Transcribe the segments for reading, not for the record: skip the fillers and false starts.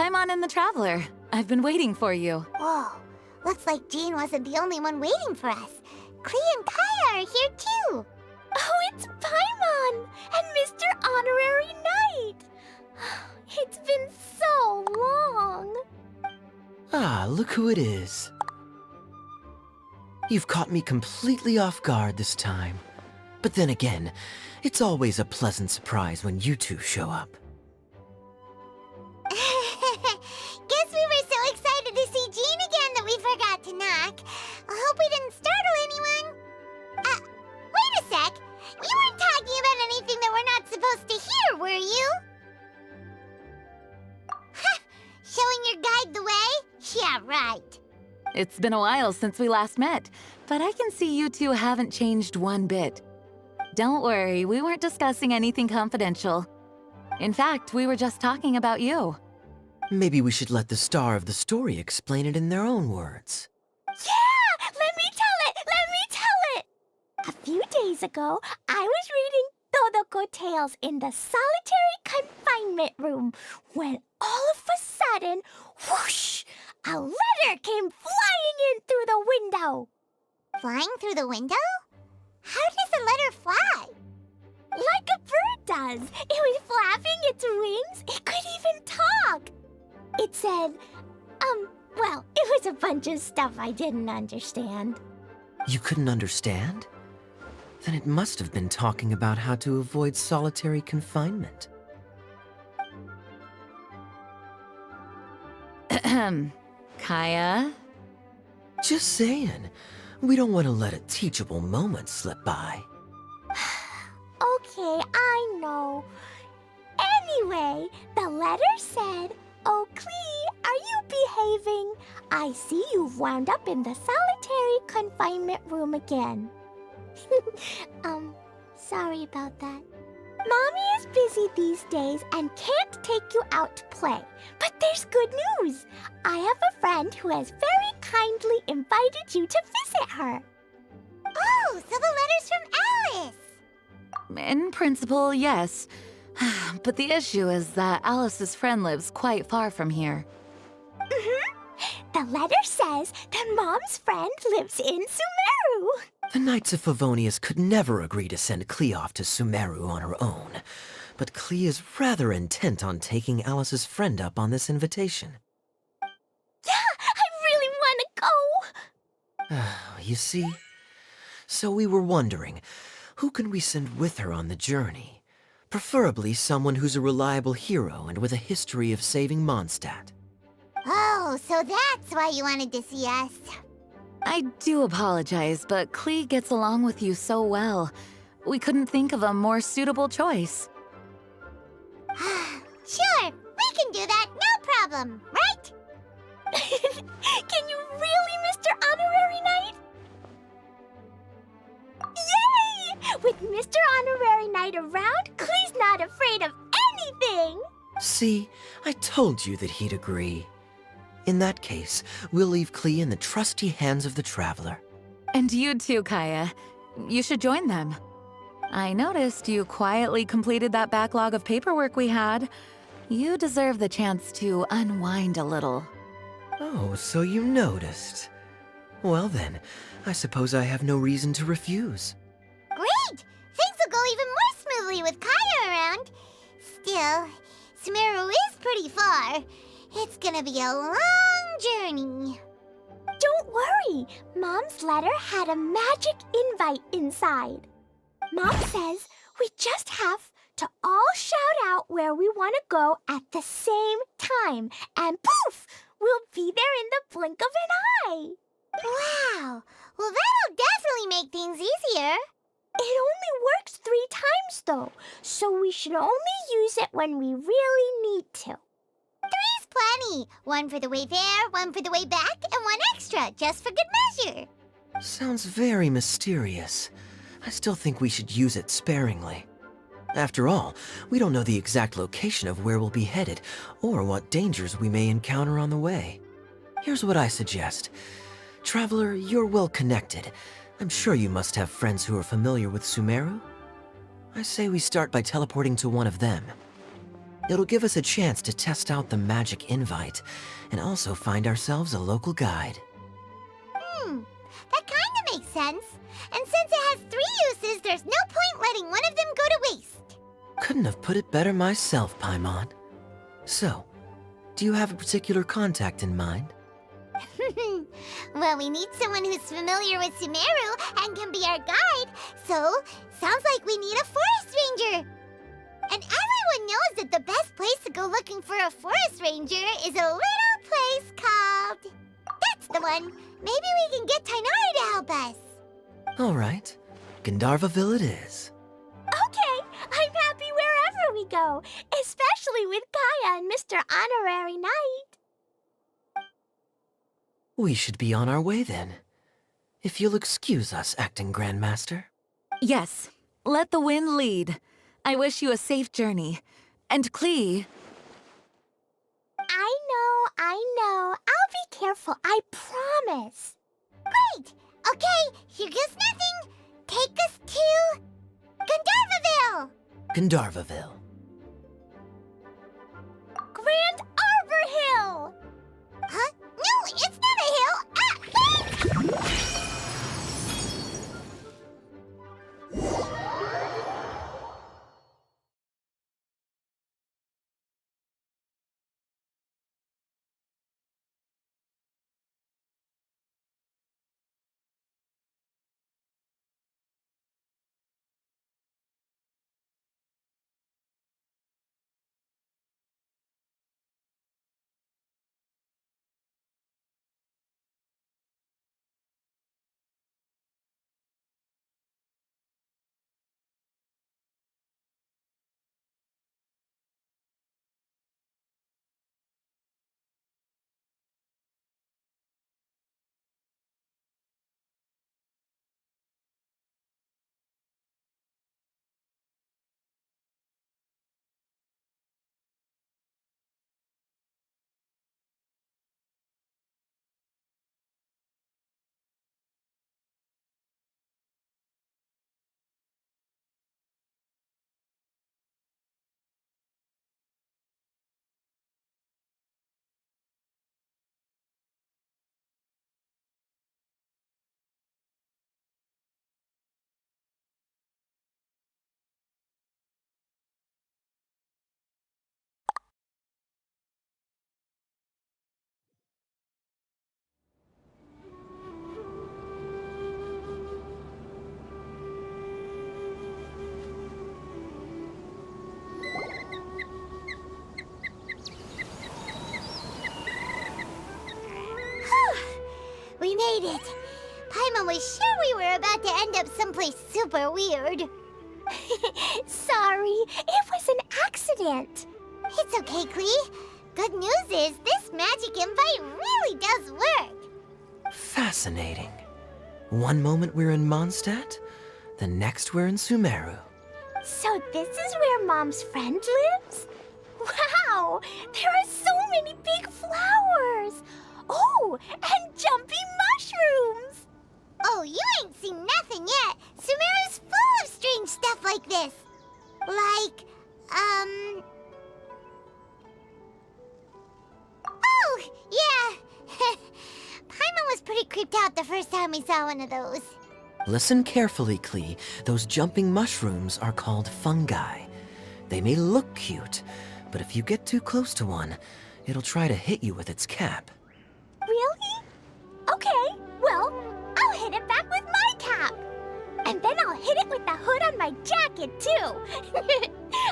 Paimon and the Traveler. I've been waiting for you. Whoa, looks like Jean wasn't the only one waiting for us. Klee and Kaya are here too. Oh, it's Paimon and Mr. Honorary Knight. It's been so long. Ah, look who it is. You've caught me completely off guard this time. But then again, it's always a pleasant surprise when you two show up. Guess we were so excited to see Jean again that we forgot to knock. I hope we didn't startle anyone. Wait a sec. You weren't talking about anything that we're not supposed to hear, were you? Showing your guide the way? Yeah, right. It's been a while since we last met, but I can see you two haven't changed one bit. Don't worry, we weren't discussing anything confidential. In fact, we were just talking about you. Maybe we should let the star of the story explain it in their own words. Yeah! Let me tell it! A few days ago, I was reading Todoko Tales in the solitary confinement room when all of a sudden, whoosh! A letter came flying in through the window. Flying through the window? How does a letter fly? Like a bird does. It was flapping its wings. It could even talk. It said, well, it was a bunch of stuff I didn't understand. You couldn't understand? Then it must have been talking about how to avoid solitary confinement. Kaya? Just saying. We don't want to let a teachable moment slip by. Okay, I know. Anyway, the letter said, "Oh, Klee, are you behaving? I see you've wound up in the solitary confinement room again." Sorry about that. Mommy is busy these days and can't take you out to play. But there's good news. I have a friend who has very kindly invited you to visit her. Oh, so the letter's from Alice. In principle, yes. But the issue is that Alice's friend lives quite far from here. The letter says that Mom's friend lives in Sumeru. The Knights of Favonius could never agree to send Klee off to Sumeru on her own. But Klee is rather intent on taking Alice's friend up on this invitation. Yeah, I really want to go. You see? So we were wondering, who can we send with her on the journey? Preferably someone who's a reliable hero and with a history of saving Mondstadt. Oh, so that's why you wanted to see us. I do apologize, but Klee gets along with you so well. We couldn't think of a more suitable choice. Sure, we can do that, no problem, right? Can you really, Mr. Honorary Knight? Yay! With Mr. Honorary Knight around, Klee's not afraid of anything! See, I told you that he'd agree. In that case, we'll leave Klee in the trusty hands of the Traveler. And you too, Kaya. You should join them. I noticed you quietly completed that backlog of paperwork we had. You deserve the chance to unwind a little. Oh, so you noticed. Well then, I suppose I have no reason to refuse. Great! Things will go even more smoothly with Kaya around. Still, Sumeru is pretty far. It's gonna be a long journey. Don't worry, Mom's letter had a magic invite inside. Mom says we just have to all shout out where we want to go at the same time, and poof, we'll be there in the blink of an eye. Wow! Well, that'll definitely make things easier. It only works 3 times though, so we should only use it when we really need to. 3's plenty. 1 for the way there, 1 for the way back, and 1 extra, just for good measure. Sounds very mysterious. I still think we should use it sparingly. After all, we don't know the exact location of where we'll be headed, or what dangers we may encounter on the way. Here's what I suggest. Traveler, you're well connected. I'm sure you must have friends who are familiar with Sumeru. I say we start by teleporting to one of them. It'll give us a chance to test out the magic invite, and also find ourselves a local guide. That kinda makes sense. And since it has 3 uses, there's no point letting one of them go to waste. Couldn't have put it better myself, Paimon. So, do you have a particular contact in mind? Well, we need someone who's familiar with Sumeru and can be our guide, so sounds like we need a forest ranger. And everyone knows that the best place to go looking for a forest ranger is a little place called... That's the one! Maybe we can get Tainari to help us. All right, Gandharvaville it is. Okay, I'm happy wherever we go, especially with Gaia and Mr. Honorary Knight. We should be on our way then. If you'll excuse us, Acting Grandmaster. Yes, let the wind lead. I wish you a safe journey. And Klee... I know. I'll be careful, I promise. Great! Okay, here goes nothing. Take us to... Gandharvaville! Gandharvaville. Grand Arbor Hill! Huh? No, it's not a hill! Ah! We made it. Paimon was sure we were about to end up someplace super weird. Sorry, it was an accident. It's okay, Klee. Good news is this magic invite really does work. Fascinating. One moment we're in Mondstadt, the next we're in Sumeru. So this is where Mom's friend lives? Wow, there are so many big flowers. Oh, and jumpy mushrooms. Oh, you ain't seen nothing yet. Sumeru's full of strange stuff like this. Like, Oh, yeah. Paimon was pretty creeped out the first time we saw one of those. Listen carefully, Klee. Those jumping mushrooms are called fungi. They may look cute, but if you get too close to one, it'll try to hit you with its cap. Really? Okay, well, I'll hit it back with my cap. And then I'll hit it with the hood on my jacket, too.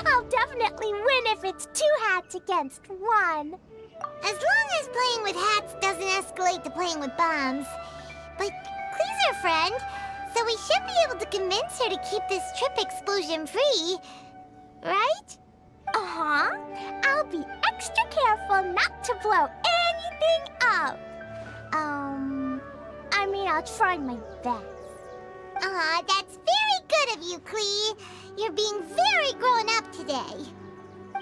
I'll definitely win if it's 2 hats against 1. As long as playing with hats doesn't escalate to playing with bombs. But Klee's our friend, so we should be able to convince her to keep this trip explosion-free. Right? Uh-huh. I'll be extra careful not to blow anything up. I mean, I'll try my best. Aw, that's very good of you, Klee. You're being very grown up today.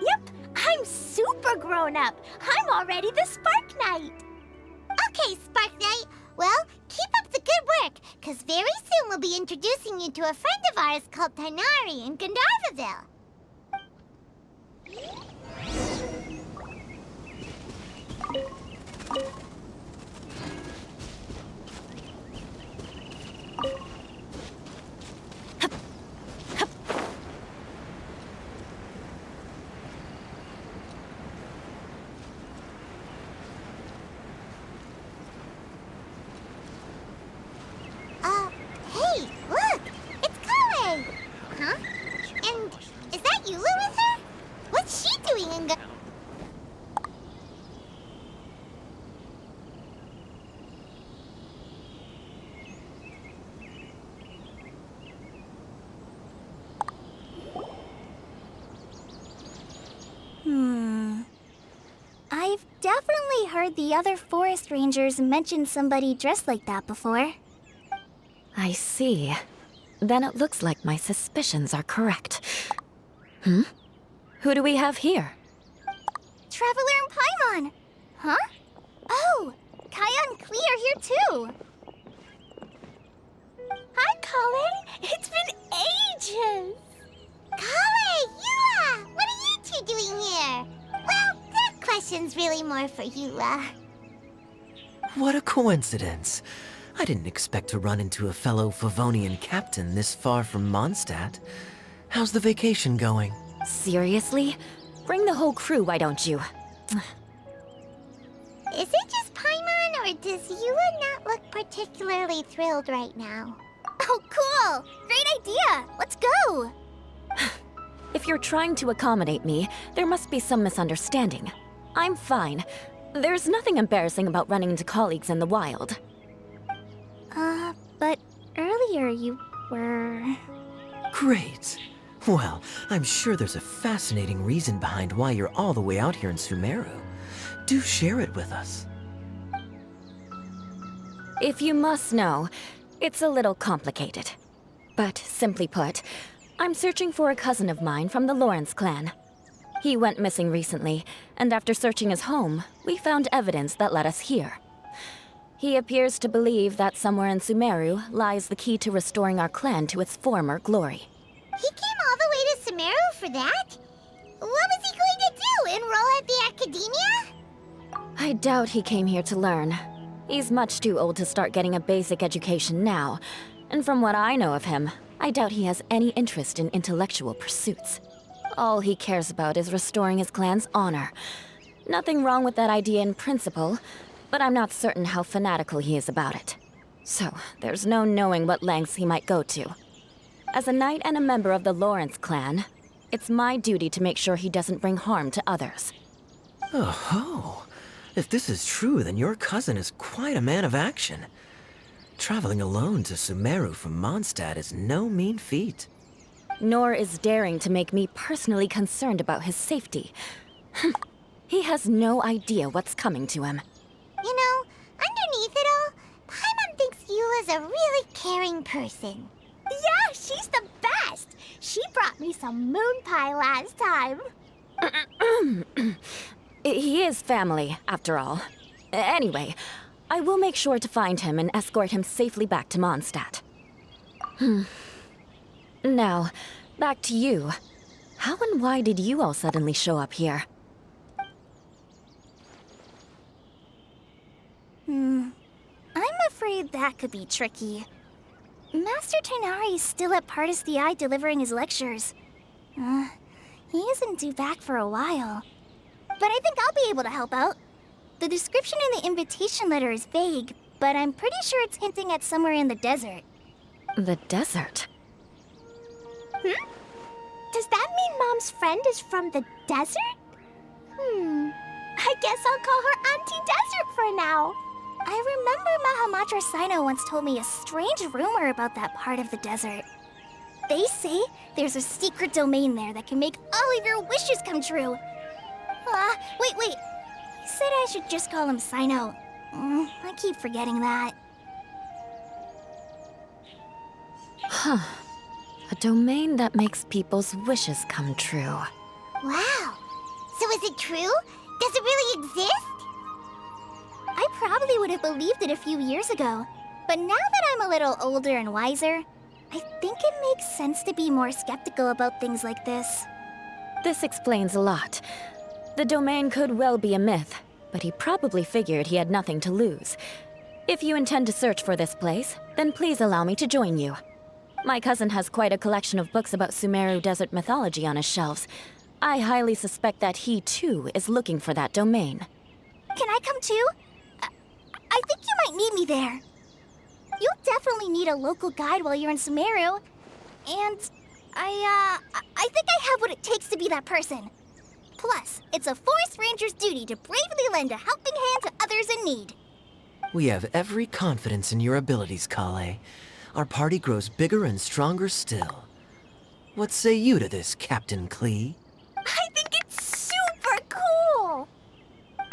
Yep, I'm super grown up. I'm already the Spark Knight. Okay, Spark Knight. Well, keep up the good work, because very soon we'll be introducing you to a friend of ours called Tainari in Gandharvaville. going. I've definitely heard the other forest rangers mention somebody dressed like that before. I see. Then it looks like my suspicions are correct. Hmm? Who do we have here? Traveler and Paimon! Huh? Oh, Kaya and Klee are here too! Hi, Colin! It's been ages! Kale, Eula! What are you two doing here? Well, that question's really more for Eula. What a coincidence. I didn't expect to run into a fellow Favonian captain this far from Mondstadt. How's the vacation going? Seriously? Bring the whole crew, why don't you? Is it just Paimon, or does Eula not look particularly thrilled right now? Oh, cool! Great idea! Let's go! If you're trying to accommodate me, there must be some misunderstanding. I'm fine. There's nothing embarrassing about running into colleagues in the wild. But earlier you were... Great. Well, I'm sure there's a fascinating reason behind why you're all the way out here in Sumeru. Do share it with us. If you must know, it's a little complicated. But simply put, I'm searching for a cousin of mine from the Lawrence clan. He went missing recently, and after searching his home, we found evidence that led us here. He appears to believe that somewhere in Sumeru lies the key to restoring our clan to its former glory. He came all the way to Sumeru for that? What was he going to do, enroll at the academia? I doubt he came here to learn. He's much too old to start getting a basic education now, and from what I know of him, I doubt he has any interest in intellectual pursuits. All he cares about is restoring his clan's honor. Nothing wrong with that idea in principle, but I'm not certain how fanatical he is about it. So, there's no knowing what lengths he might go to. As a knight and a member of the Lawrence clan, it's my duty to make sure he doesn't bring harm to others. Oh-ho. If this is true, then your cousin is quite a man of action. Traveling alone to Sumeru from Mondstadt is no mean feat. Nor is daring to make me personally concerned about his safety. He has no idea what's coming to him. You know, underneath it all, Paimon thinks Eula's a really caring person. Yeah, she's the best! She brought me some moon pie last time. He is family, after all. Anyway, I will make sure to find him and escort him safely back to Mondstadt. Now, back to you. How and why did you all suddenly show up here? I'm afraid that could be tricky. Master Tighnari is still at Pardis the Eye delivering his lectures. He isn't due back for a while. But I think I'll be able to help out. The description in the invitation letter is vague, but I'm pretty sure it's hinting at somewhere in the desert. The desert? Does that mean Mom's friend is from the desert? I guess I'll call her Auntie Desert for now. I remember Mahamatra Sino once told me a strange rumor about that part of the desert. They say there's a secret domain there that can make all of your wishes come true. Wait. He said I should just call him Sino. I keep forgetting that. Huh. A domain that makes people's wishes come true. Wow. So is it true? Does it really exist? I probably would have believed it a few years ago. But now that I'm a little older and wiser, I think it makes sense to be more skeptical about things like this. This explains a lot. The domain could well be a myth, but he probably figured he had nothing to lose. If you intend to search for this place, then please allow me to join you. My cousin has quite a collection of books about Sumeru desert mythology on his shelves. I highly suspect that he, too, is looking for that domain. Can I come too? I think you might need me there. You'll definitely need a local guide while you're in Sumeru. And I think I have what it takes to be that person. Plus, It's a forest ranger's duty to bravely lend a helping hand to others in need. We have every confidence in your abilities, Kale. Our party grows bigger and stronger still. What say you to this, Captain Klee? I think it's super cool!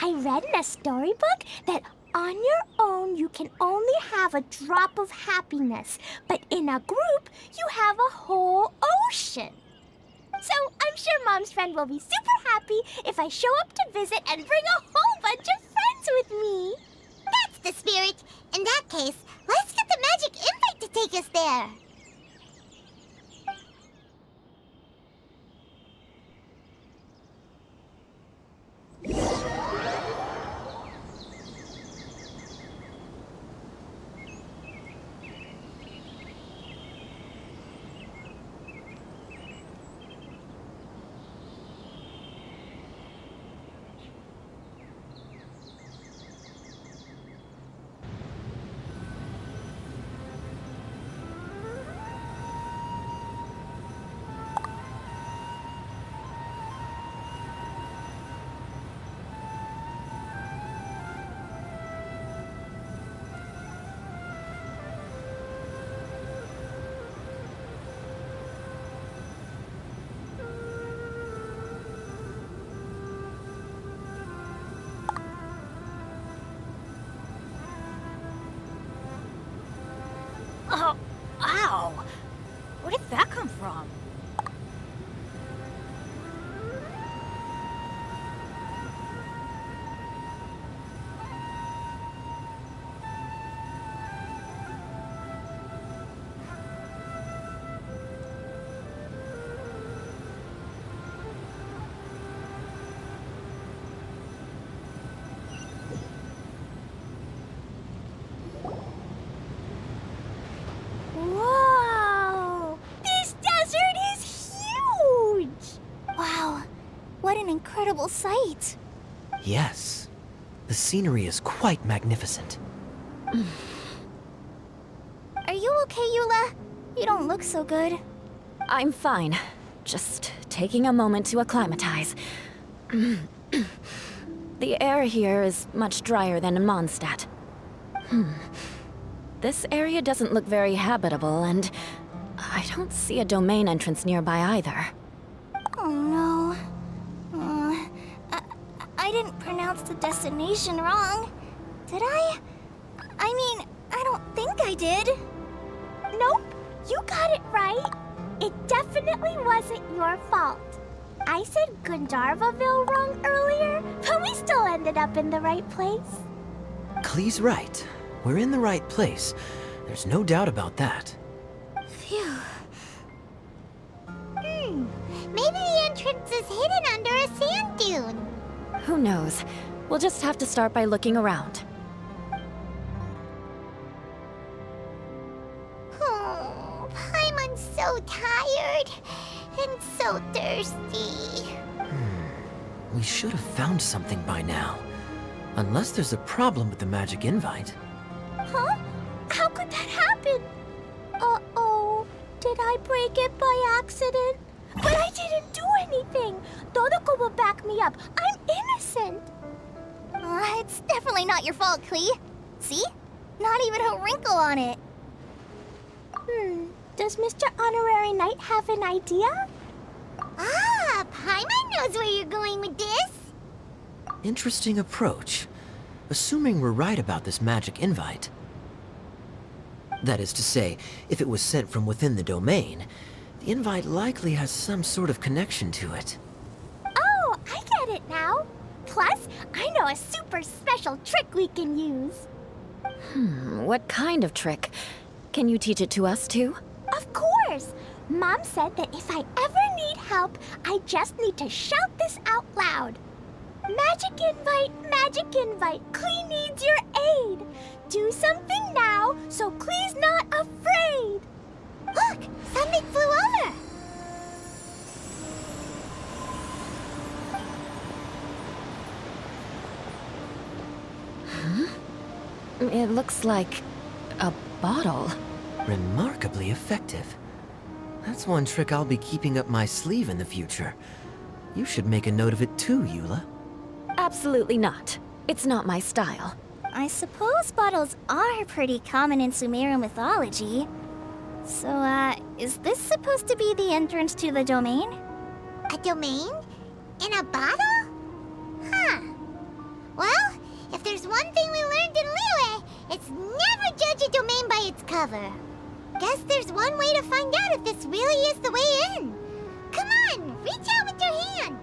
I read in a storybook that on your own you can only have a drop of happiness, but in a group you have a whole ocean. So I'm sure Mom's friend will be super happy if I show up to visit and bring a whole bunch of friends with me. That's the spirit. In that case, let's get the magic invite to take us there. Oh, ow! Where did that come from? Whoa! This desert is huge! Wow, what an incredible sight. Yes. The scenery is quite magnificent. Are you okay, Eula? You don't look so good. I'm fine. Just taking a moment to acclimatize. The air here is much drier than in Mondstadt. This area doesn't look very habitable, and I don't see a domain entrance nearby either. Oh no. I didn't pronounce the destination wrong. Did I? I mean, I don't think I did. Nope, you got it right. It definitely wasn't your fault. I said Gandharvaville wrong earlier, but we still ended up in the right place. Klee's right. We're in the right place. There's no doubt about that. Phew. Maybe the entrance is hidden under a sand dune. Who knows? We'll just have to start by looking around. Oh, Paimon's so tired and so thirsty. We should have found something by now. Unless there's a problem with the magic invite. Huh? How could that happen? Uh-oh. Did I break it by accident? But I didn't do anything. Todoko will back me up. I'm innocent. It's definitely not your fault, Klee. See? Not even a wrinkle on it. Does Mr. Honorary Knight have an idea? Ah, Paimon knows where you're going with this. Interesting approach. Assuming we're right about this magic invite. That is to say, if it was sent from within the domain, the invite likely has some sort of connection to it. Oh, I get it now. Plus, I know a super special trick we can use. What kind of trick? Can you teach it to us too? Of course! Mom said that if I ever need help, I just need to shout this out loud. Magic invite, Klee needs your aid. Do something now so Klee's not afraid. Look, something flew over. It looks like a bottle. Remarkably effective. That's one trick I'll be keeping up my sleeve in the future. You should make a note of it too, Eula. Absolutely not. It's not my style. I suppose bottles are pretty common in Sumeru mythology. So, is this supposed to be the entrance to the domain? A domain? In a bottle? Huh. Well, if there's one thing we learned in Liyue, it's never judge a domain by its cover. Guess there's one way to find out if this really is the way in. Come on, reach out with your hand.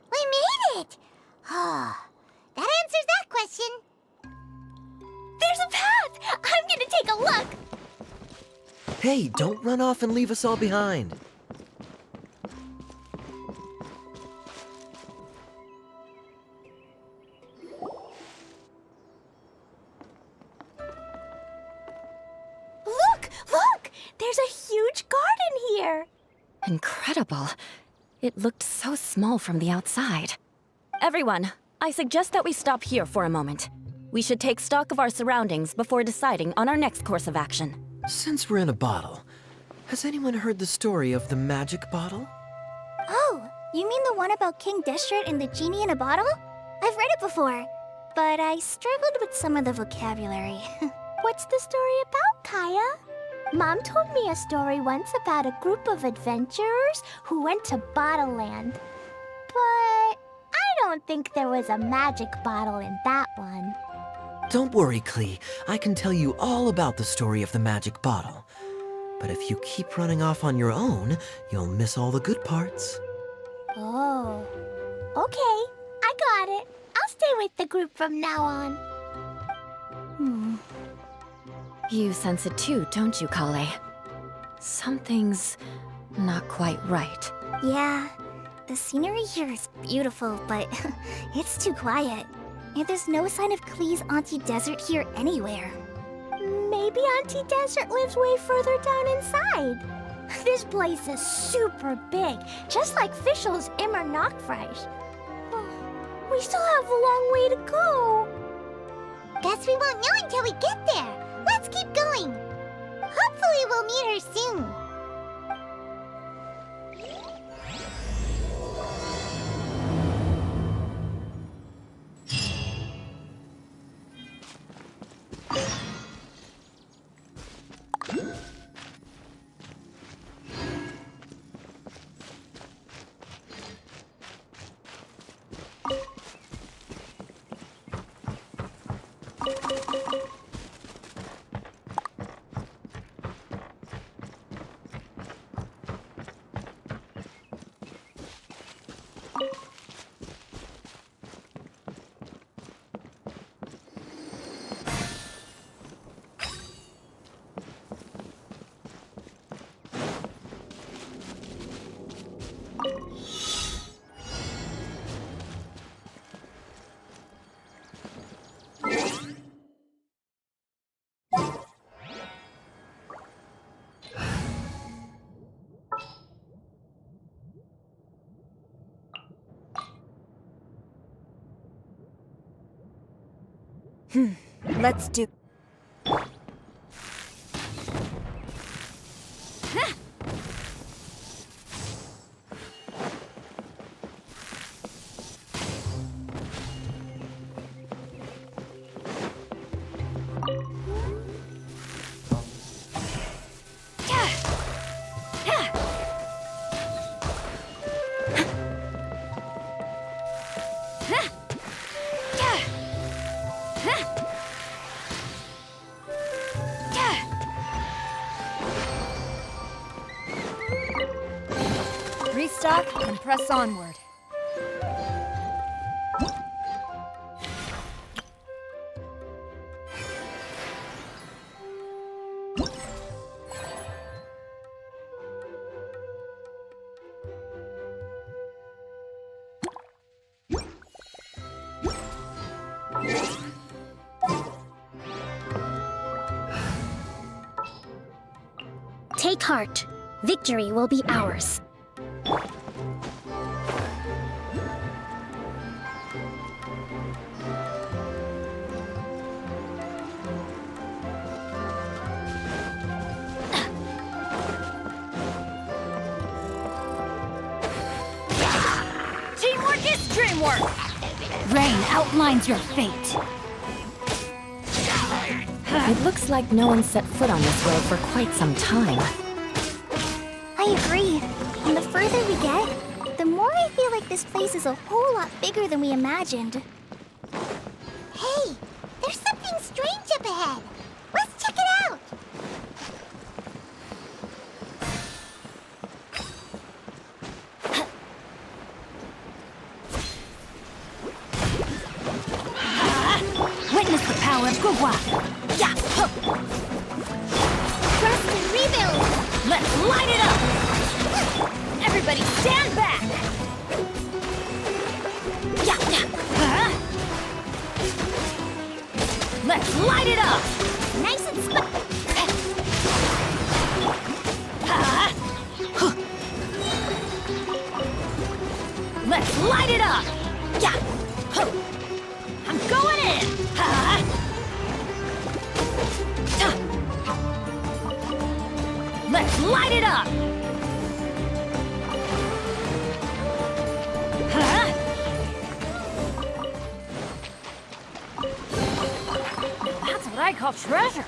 We made it! Oh, that answers that question. There's a path! I'm gonna take a look! Hey, don't run off and leave us all behind. Look! Look! There's a huge garden here! Incredible. It looked so small from the outside. Everyone, I suggest that we stop here for a moment. We should take stock of our surroundings before deciding on our next course of action. Since we're in a bottle, has anyone heard the story of the magic bottle? Oh, you mean the one about King Destret and the genie in a bottle? I've read it before, but I struggled with some of the vocabulary. What's the story about, Kaya? Mom told me a story once about a group of adventurers who went to Bottle Land. But I don't think there was a magic bottle in that one. Don't worry, Klee. I can tell you all about the story of the magic bottle. But if you keep running off on your own, you'll miss all the good parts. Oh, okay. I got it. I'll stay with the group from now on. You sense it too, don't you, Kale? Something's not quite right. Yeah, the scenery here is beautiful, but it's too quiet. And there's no sign of Klee's Auntie Desert here anywhere. Maybe Auntie Desert lives way further down inside. This place is super big, just like Fischl's Immer Nachtreich. We still have a long way to go. Guess we won't know until we get there. Let's keep going. Hopefully we'll meet her soon. Let's do... Restock and press onward. Take heart. Victory will be ours. Teamwork is dreamwork! Rain outlines your fate. It looks like no one set foot on this road for quite some time. I agree. And the further we get, the more I feel like this place is a whole lot bigger than we imagined. Hey, there's something strange up ahead. Let's check it out. Witness the power of Glava. Yeah! Huh. Rest and rebuild. Let's light it up! Everybody stand back! Yeah! Huh? Let's light it up! Nice and spot. Huh? Huh. Let's light it up! Yeah! Huh. I'm going in! Huh? Let's light it up! Huh? That's what I call treasure.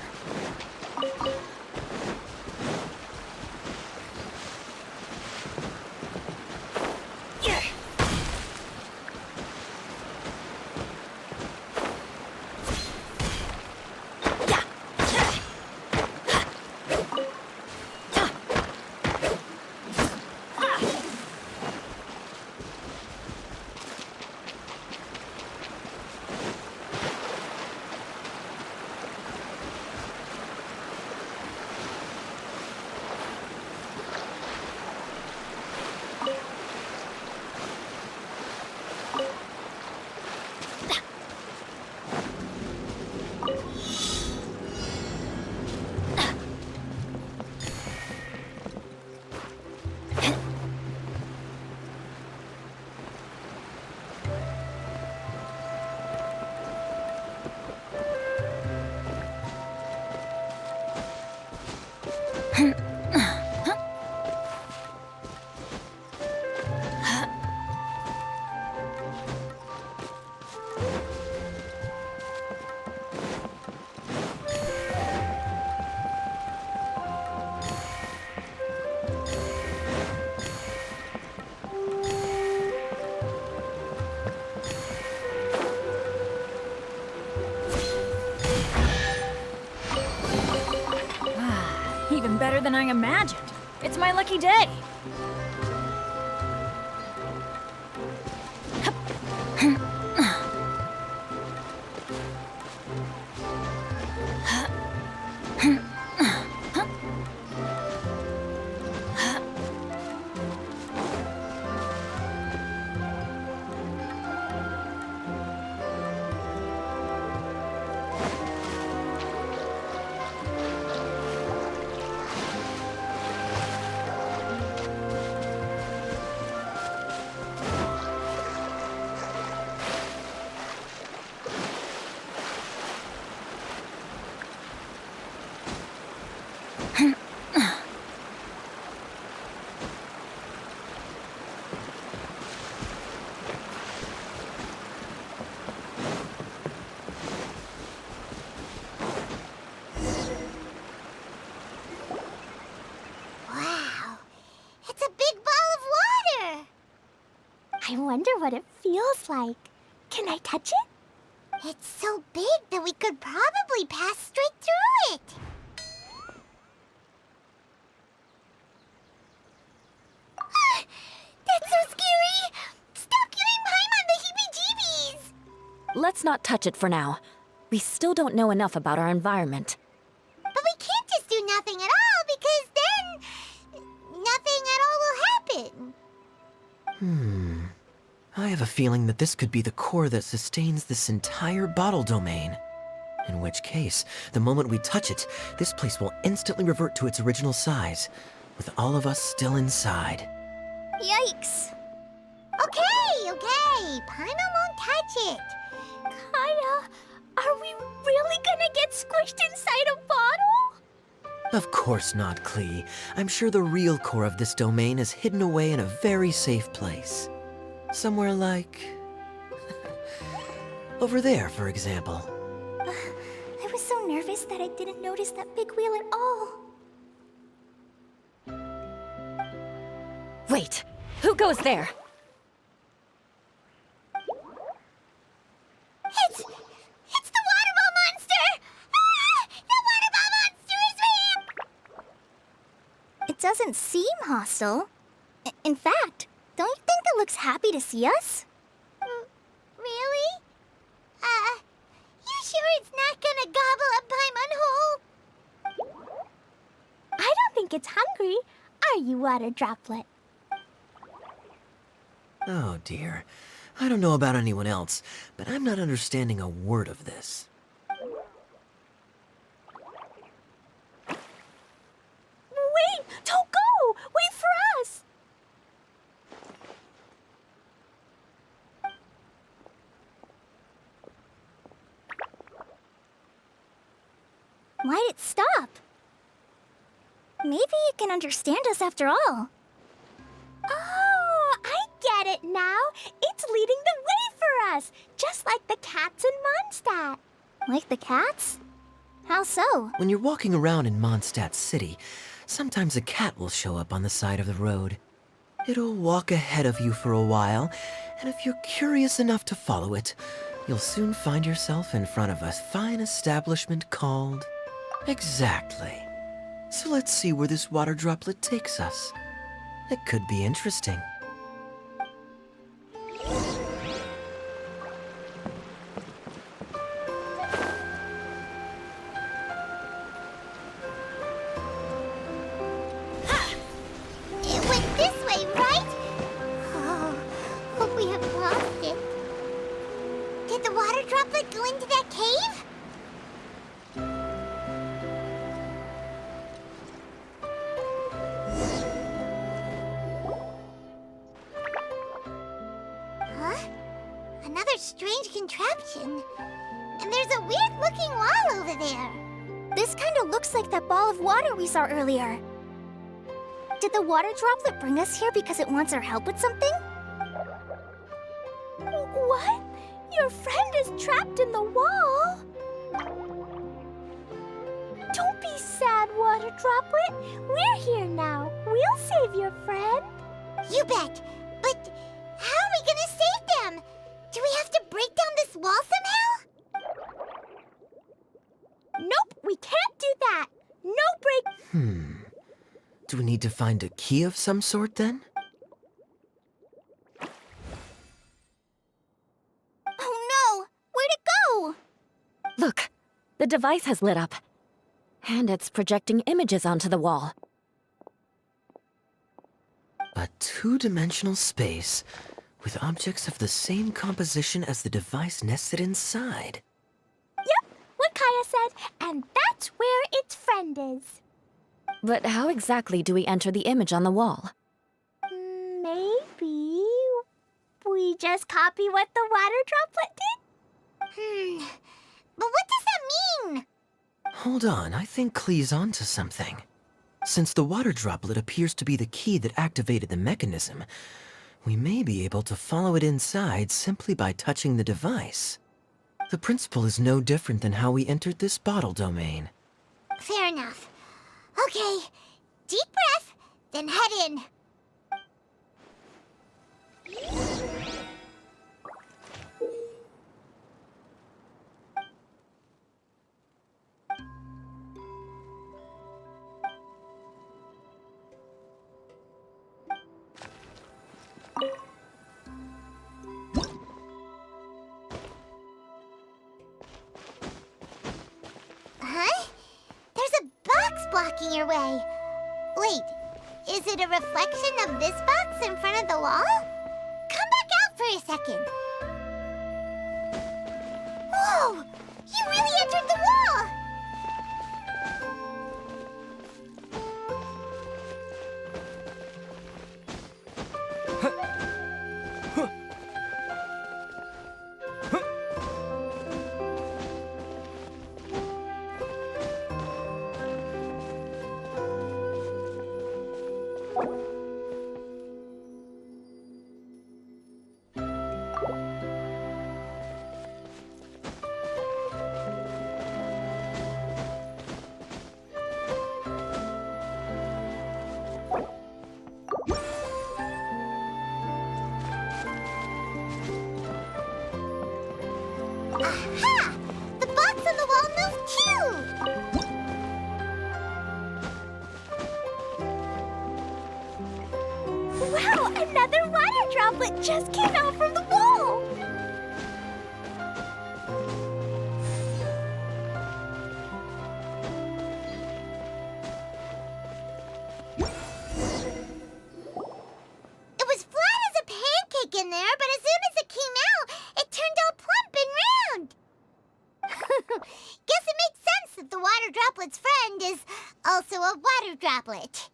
Yeah. Even better than I imagined. It's my lucky day. Wow, it's a big ball of water. I wonder what it feels like. Can I touch it? It's so big that we could probably pass straight through it. That's so scary! Stop giving Paimon the heebie-jeebies! Let's not touch it for now. We still don't know enough about our environment. But we can't just do nothing at all, because then nothing at all will happen. I have a feeling that this could be the core that sustains this entire bottle domain. In which case, the moment we touch it, this place will instantly revert to its original size, with all of us still inside. Yikes! Okay. Paimon won't touch it. Kaya, are we really gonna get squished inside a bottle? Of course not, Klee. I'm sure the real core of this domain is hidden away in a very safe place. Somewhere like... over there, for example. I was so nervous that I didn't notice that big wheel at all. Wait, who goes there? It's the water ball monster! Ah! The water ball monster is real! It doesn't seem hostile. In fact, don't you think it looks happy to see us? Really? You sure it's not gonna gobble up Paimon whole? I don't think it's hungry. Are you, Water Droplet? Oh dear. I don't know about anyone else, but I'm not understanding a word of this. Wait! Don't go! Wait for us! Why'd it stop? Maybe it can understand us after all. Oh, I get it now. It's leading the way for us, just like the cats in Mondstadt. Like the cats? How so? When you're walking around in Mondstadt City, sometimes a cat will show up on the side of the road. It'll walk ahead of you for a while, and if you're curious enough to follow it, you'll soon find yourself in front of a fine establishment called... Exactly. So let's see where this water droplet takes us. It could be interesting. It went this way, right? Oh, hope we haven't lost it. Did the water droplet go into that cave? Huh? Another strange contraption. And there's a weird-looking wall over there. This kind of looks like that ball of water we saw earlier. Did the water droplet bring us here because it wants our help with something? What? Your friend is trapped in the wall? Don't be sad, Water Droplet. We're here now. We'll save your friend. You bet. But how are we gonna save them? Do we have to break down this wall somehow? Nope, we can't do that. No break. Do we need to find a key of some sort then? Oh no! Where'd it go? Look, the device has lit up. And it's projecting images onto the wall. A two-dimensional space with objects of the same composition as the device nested inside. Yep, what Kaya said, and that's where its friend is. But how exactly do we enter the image on the wall? Maybe we just copy what the water droplet did? But what does that mean? Hold on, I think Klee's onto something. Since the water droplet appears to be the key that activated the mechanism, we may be able to follow it inside simply by touching the device. The principle is no different than how we entered this bottle domain. Fair enough. Okay, deep breath, then head in. Huh? There's a box blocking your way. Wait, is it a reflection of this box in front of the wall? Come back out for a second. Whoa! You really entered the Aha! The box on the wall moved too! Wow, another water droplet just came out from the wall! It was flat as a pancake in there, but as soon as it came out, it turned all plump and round. Guess it makes sense that the water droplet's friend is also a water droplet.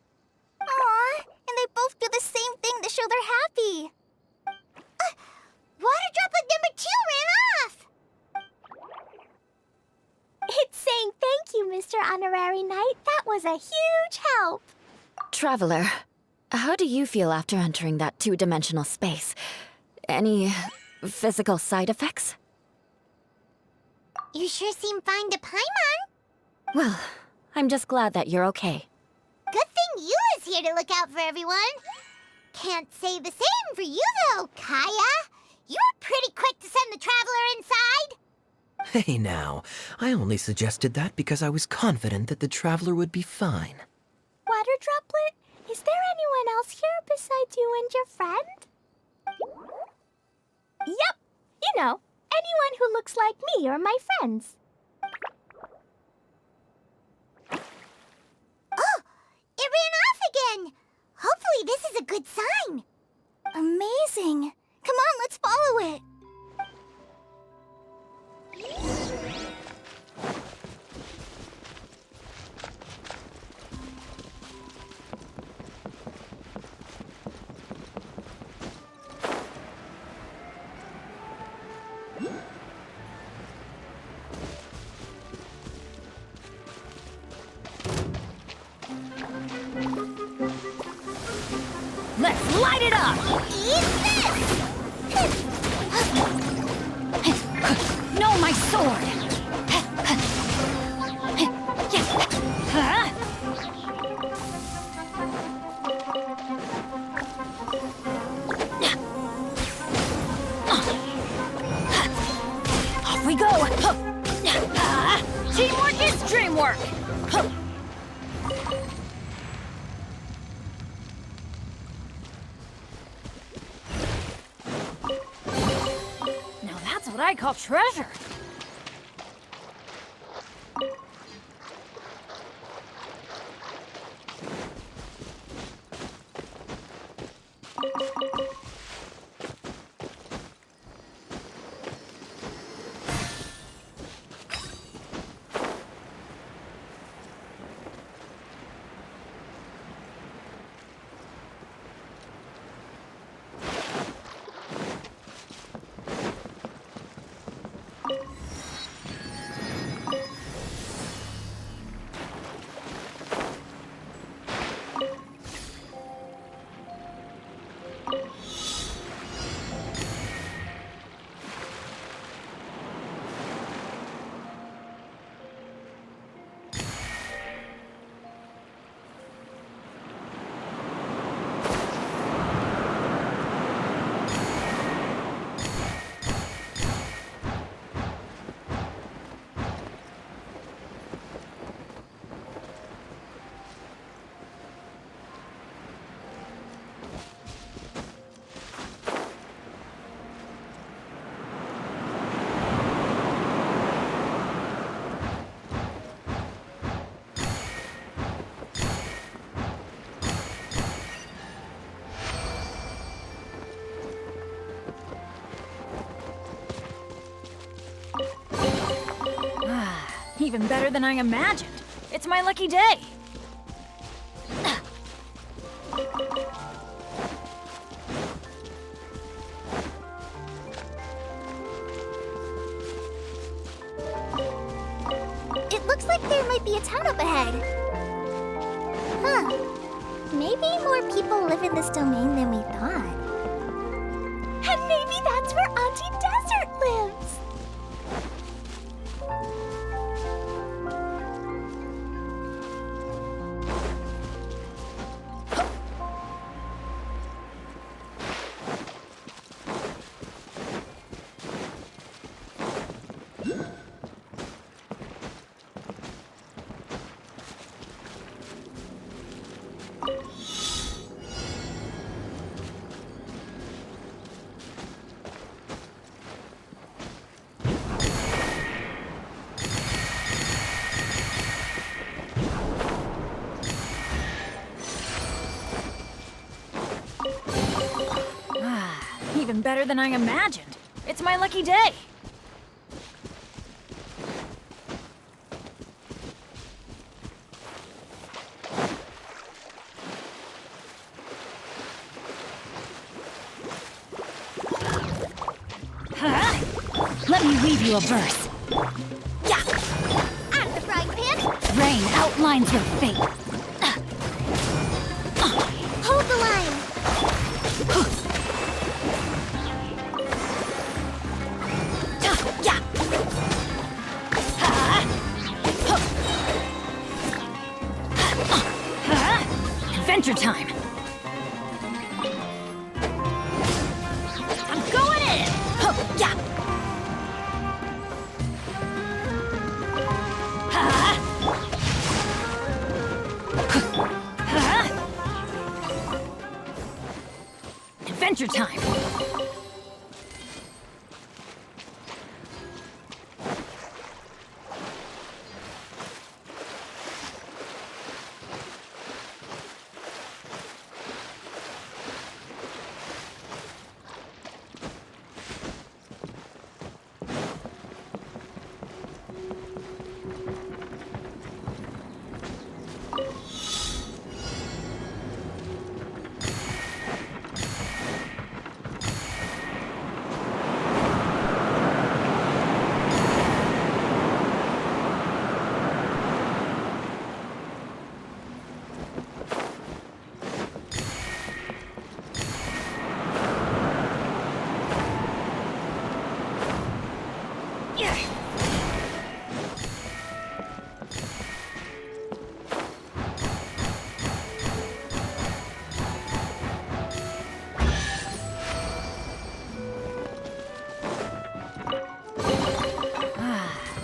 Aw, and they both do the same thing to show they're happy. Water droplet number 2 ran off! It's saying thank you, Mr. Honorary Knight. That was a huge help. Traveler, how do you feel after entering that two-dimensional space? Any physical side effects? You sure seem fine to Paimon. Well, I'm just glad that you're okay. Good thing you is here to look out for everyone. Can't say the same for you, though, Kaya. You were pretty quick to send the traveler inside. Hey now, I only suggested that because I was confident that the traveler would be fine. Water droplet, is there anyone else here besides you and your friend? Yep, you know, anyone who looks like me or my friends. Oh, it ran off again. Hopefully this is a good sign. Amazing. Come on, let's follow it. Let's light it up! Eat this! No, my sword! Huh? Off we go! Teamwork is dreamwork! Now that's what I call treasure! Even better than I imagined. It's my lucky day. It looks like there might be a town up ahead. Huh. Maybe more people live in this domain than we thought. And maybe that's where Auntie Desert lives. better than I imagined. It's my lucky day. Let me weave you a verse. Yeah! Out of the frying pan! Rain outlines your fate. Hold the line! Yeah. Adventure time. I'm going in. Yeah. Adventure time.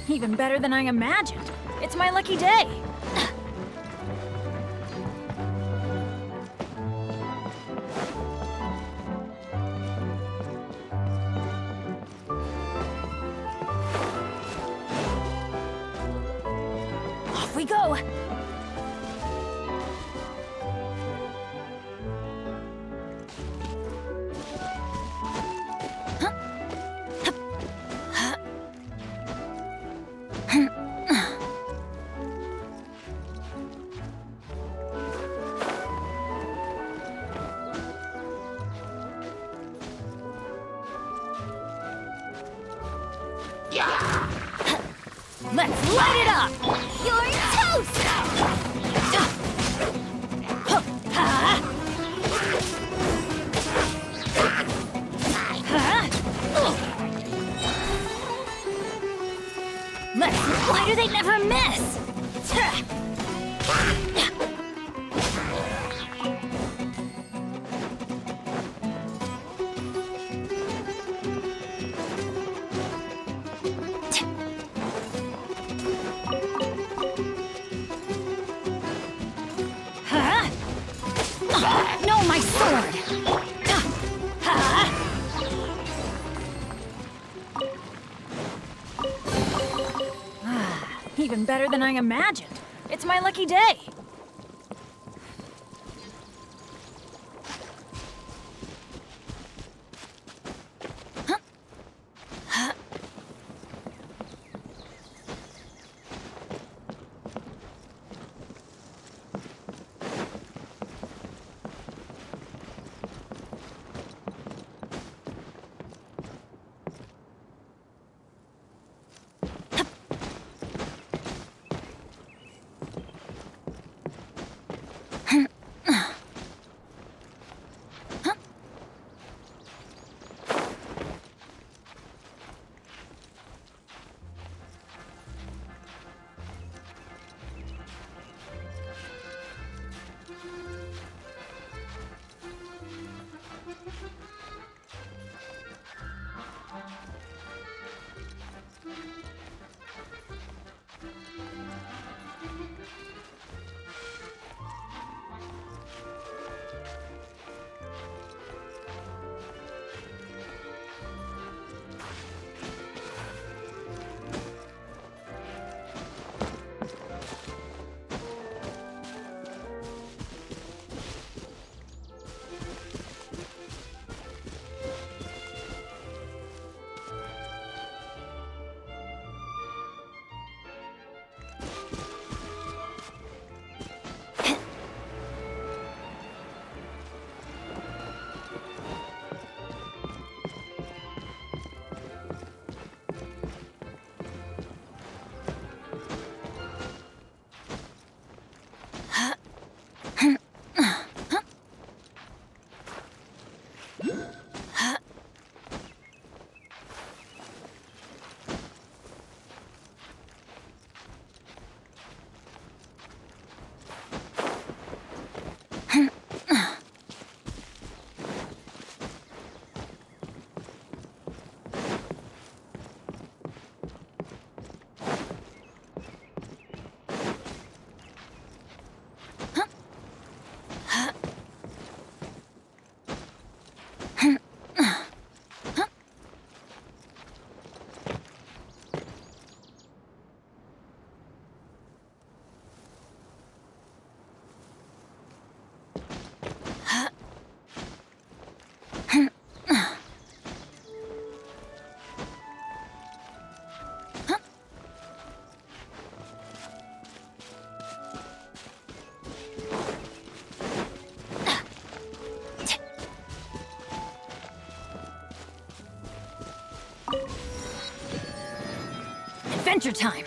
Even better than I imagined. It's my lucky day. Off we go. Let's light it up! You're toast! Why do they never miss? No, my sword! Even better than I imagined. It's my lucky day. Adventure time!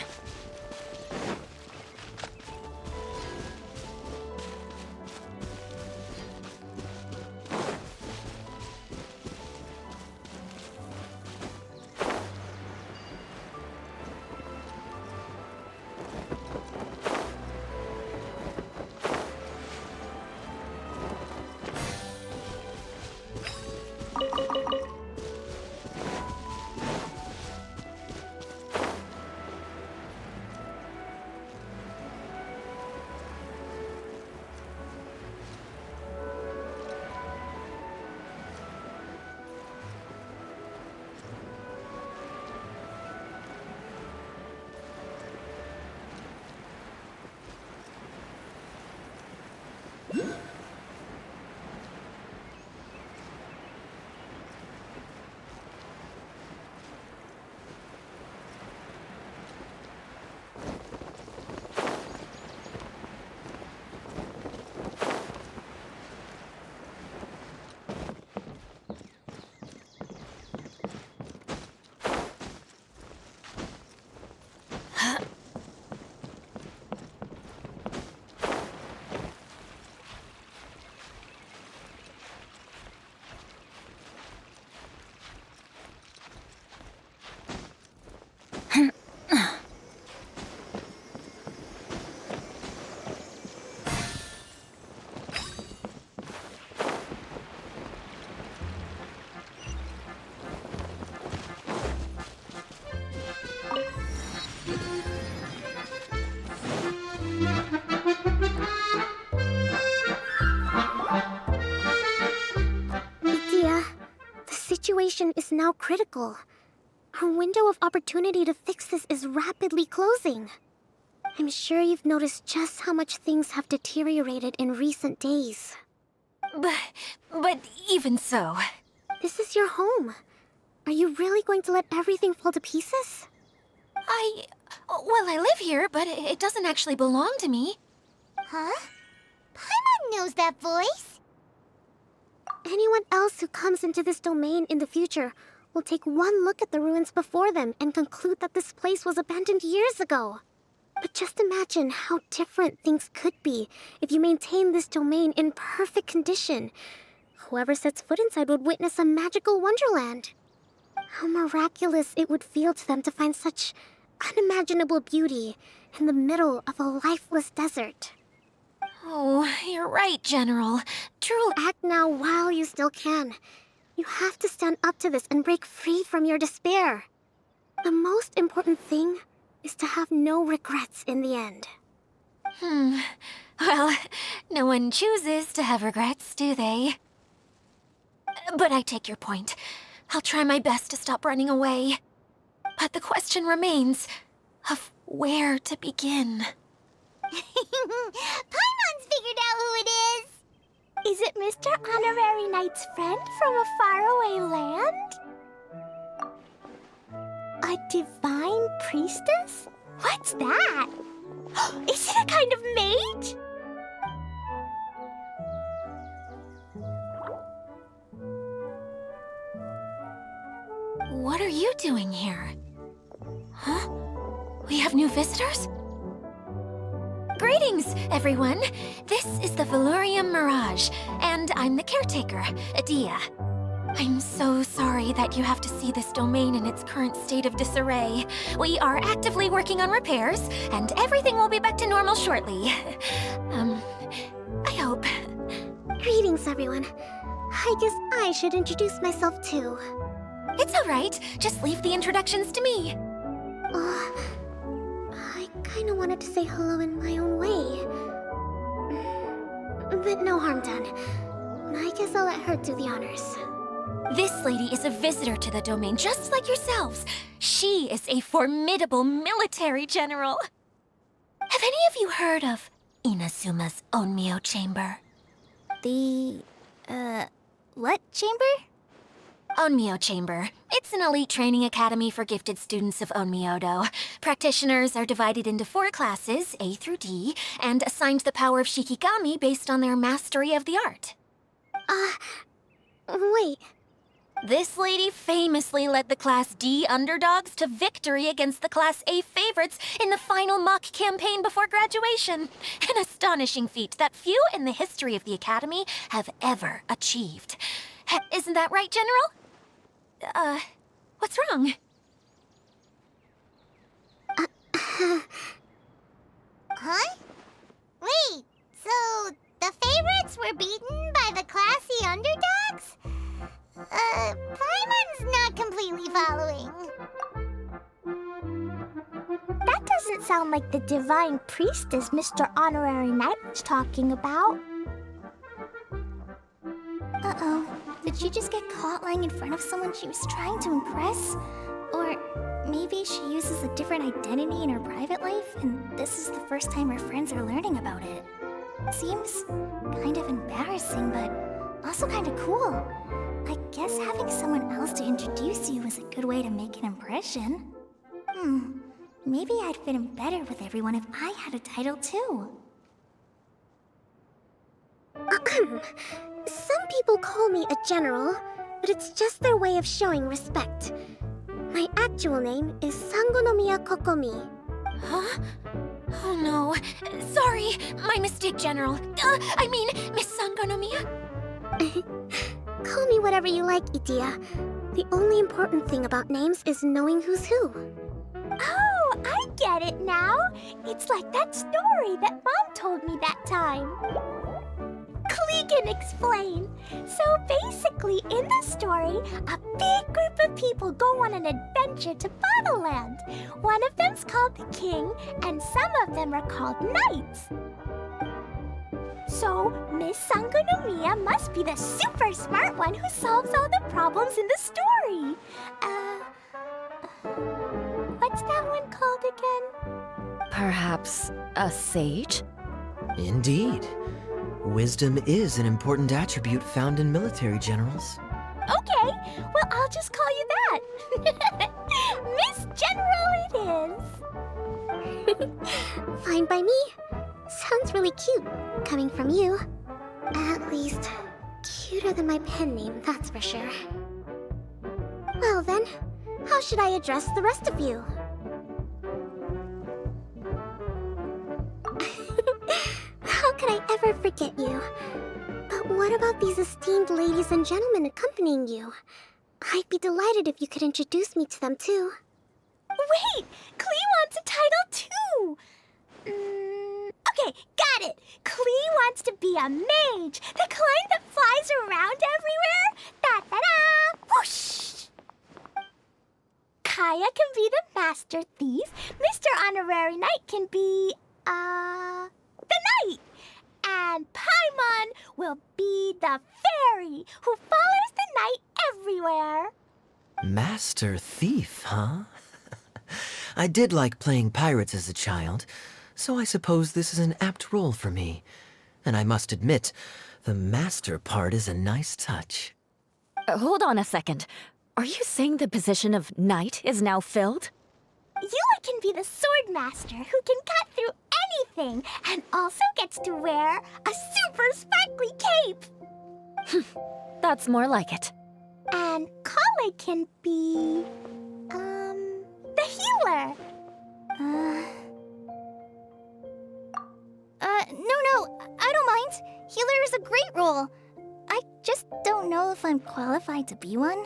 Situation is now critical. Our window of opportunity to fix this is rapidly closing. I'm sure you've noticed just how much things have deteriorated in recent days. But even so... This is your home. Are you really going to let everything fall to pieces? Well, I live here, but it doesn't actually belong to me. Huh? Paimon knows that voice. Anyone else who comes into this domain in the future will take one look at the ruins before them and conclude that this place was abandoned years ago. But just imagine how different things could be if you maintain this domain in perfect condition. Whoever sets foot inside would witness a magical wonderland. How miraculous it would feel to them to find such unimaginable beauty in the middle of a lifeless desert. Oh, you're right, General. Truly... Act now while you still can. You have to stand up to this and break free from your despair. The most important thing is to have no regrets in the end. Well, no one chooses to have regrets, do they? But I take your point. I'll try my best to stop running away. But the question remains of where to begin. Paimon's figured out who it is. Is it Mr. Honorary Knight's friend from a faraway land? A divine priestess? What's that? Is it a kind of mage? What are you doing here? Huh? We have new visitors? Greetings, everyone. This is the Valurium Mirage, and I'm the caretaker, Adia. I'm so sorry that you have to see this domain in its current state of disarray. We are actively working on repairs, and everything will be back to normal shortly. I hope. Greetings, everyone. I guess I should introduce myself too. It's all right. Just leave the introductions to me. I kinda wanted to say hello in my own way. But no harm done. I guess I'll let her do the honors. This lady is a visitor to the domain, just like yourselves. She is a formidable military general. Have any of you heard of Inazuma's Onmyo Chamber? The... what chamber? Onmyo Chamber. It's an elite training academy for gifted students of Onmyodo. Practitioners are divided into 4 classes, A through D, and assigned the power of Shikigami based on their mastery of the art. Wait. This lady famously led the Class D underdogs to victory against the Class A favorites in the final mock campaign before graduation. An astonishing feat that few in the history of the Academy have ever achieved. Isn't that right, General? What's wrong? Huh? Wait, so the favorites were beaten by the classy underdogs? Paimon's not completely following. That doesn't sound like the divine priestess Mr. Honorary Knight was talking about. Uh-oh. Did she just get caught lying in front of someone she was trying to impress? Or maybe she uses a different identity in her private life, and this is the first time her friends are learning about it. Seems kind of embarrassing, but also kind of cool. I guess having someone else to introduce you is a good way to make an impression. Maybe I'd fit in better with everyone if I had a title too. Some people call me a general, but it's just their way of showing respect. My actual name is Sangonomiya Kokomi. Huh? Oh no. Sorry, my mistake, General. I mean, Miss Sangonomiya. Call me whatever you like, Itia. The only important thing about names is knowing who's who. Oh, I get it now. It's like that story that Mom told me that time. Klee can explain. So basically, in the story, a big group of people go on an adventure to Bottleland. One of them's called the King, and some of them are called Knights. So, Miss Sangonomiya must be the super smart one who solves all the problems in the story. What's that one called again? Perhaps a sage? Indeed. Wisdom is an important attribute found in military generals. Okay, well, I'll just call you that. Miss General it is. Fine by me. Sounds really cute, coming from you. At least, cuter than my pen name, that's for sure. Well then, how should I address the rest of you? How could I ever forget you? But what about these esteemed ladies and gentlemen accompanying you? I'd be delighted if you could introduce me to them too. Wait, Klee wants a title too. Okay, got it. Klee wants to be a mage, the kind that flies around everywhere. Da-da-da! Whoosh! Kaya can be the master thief. Mr. Honorary Knight can be, the knight. And Paimon will be the fairy who follows the knight everywhere. Master Thief, huh? I did like playing pirates as a child, so I suppose this is an apt role for me. And I must admit, the master part is a nice touch. Hold on a second. Are you saying the position of knight is now filled? Yula can be the sword master who can cut through anything and also gets to wear a super sparkly cape. That's more like it. And Kale can be, the healer. No, I don't mind. Healer is a great role. I just don't know if I'm qualified to be one.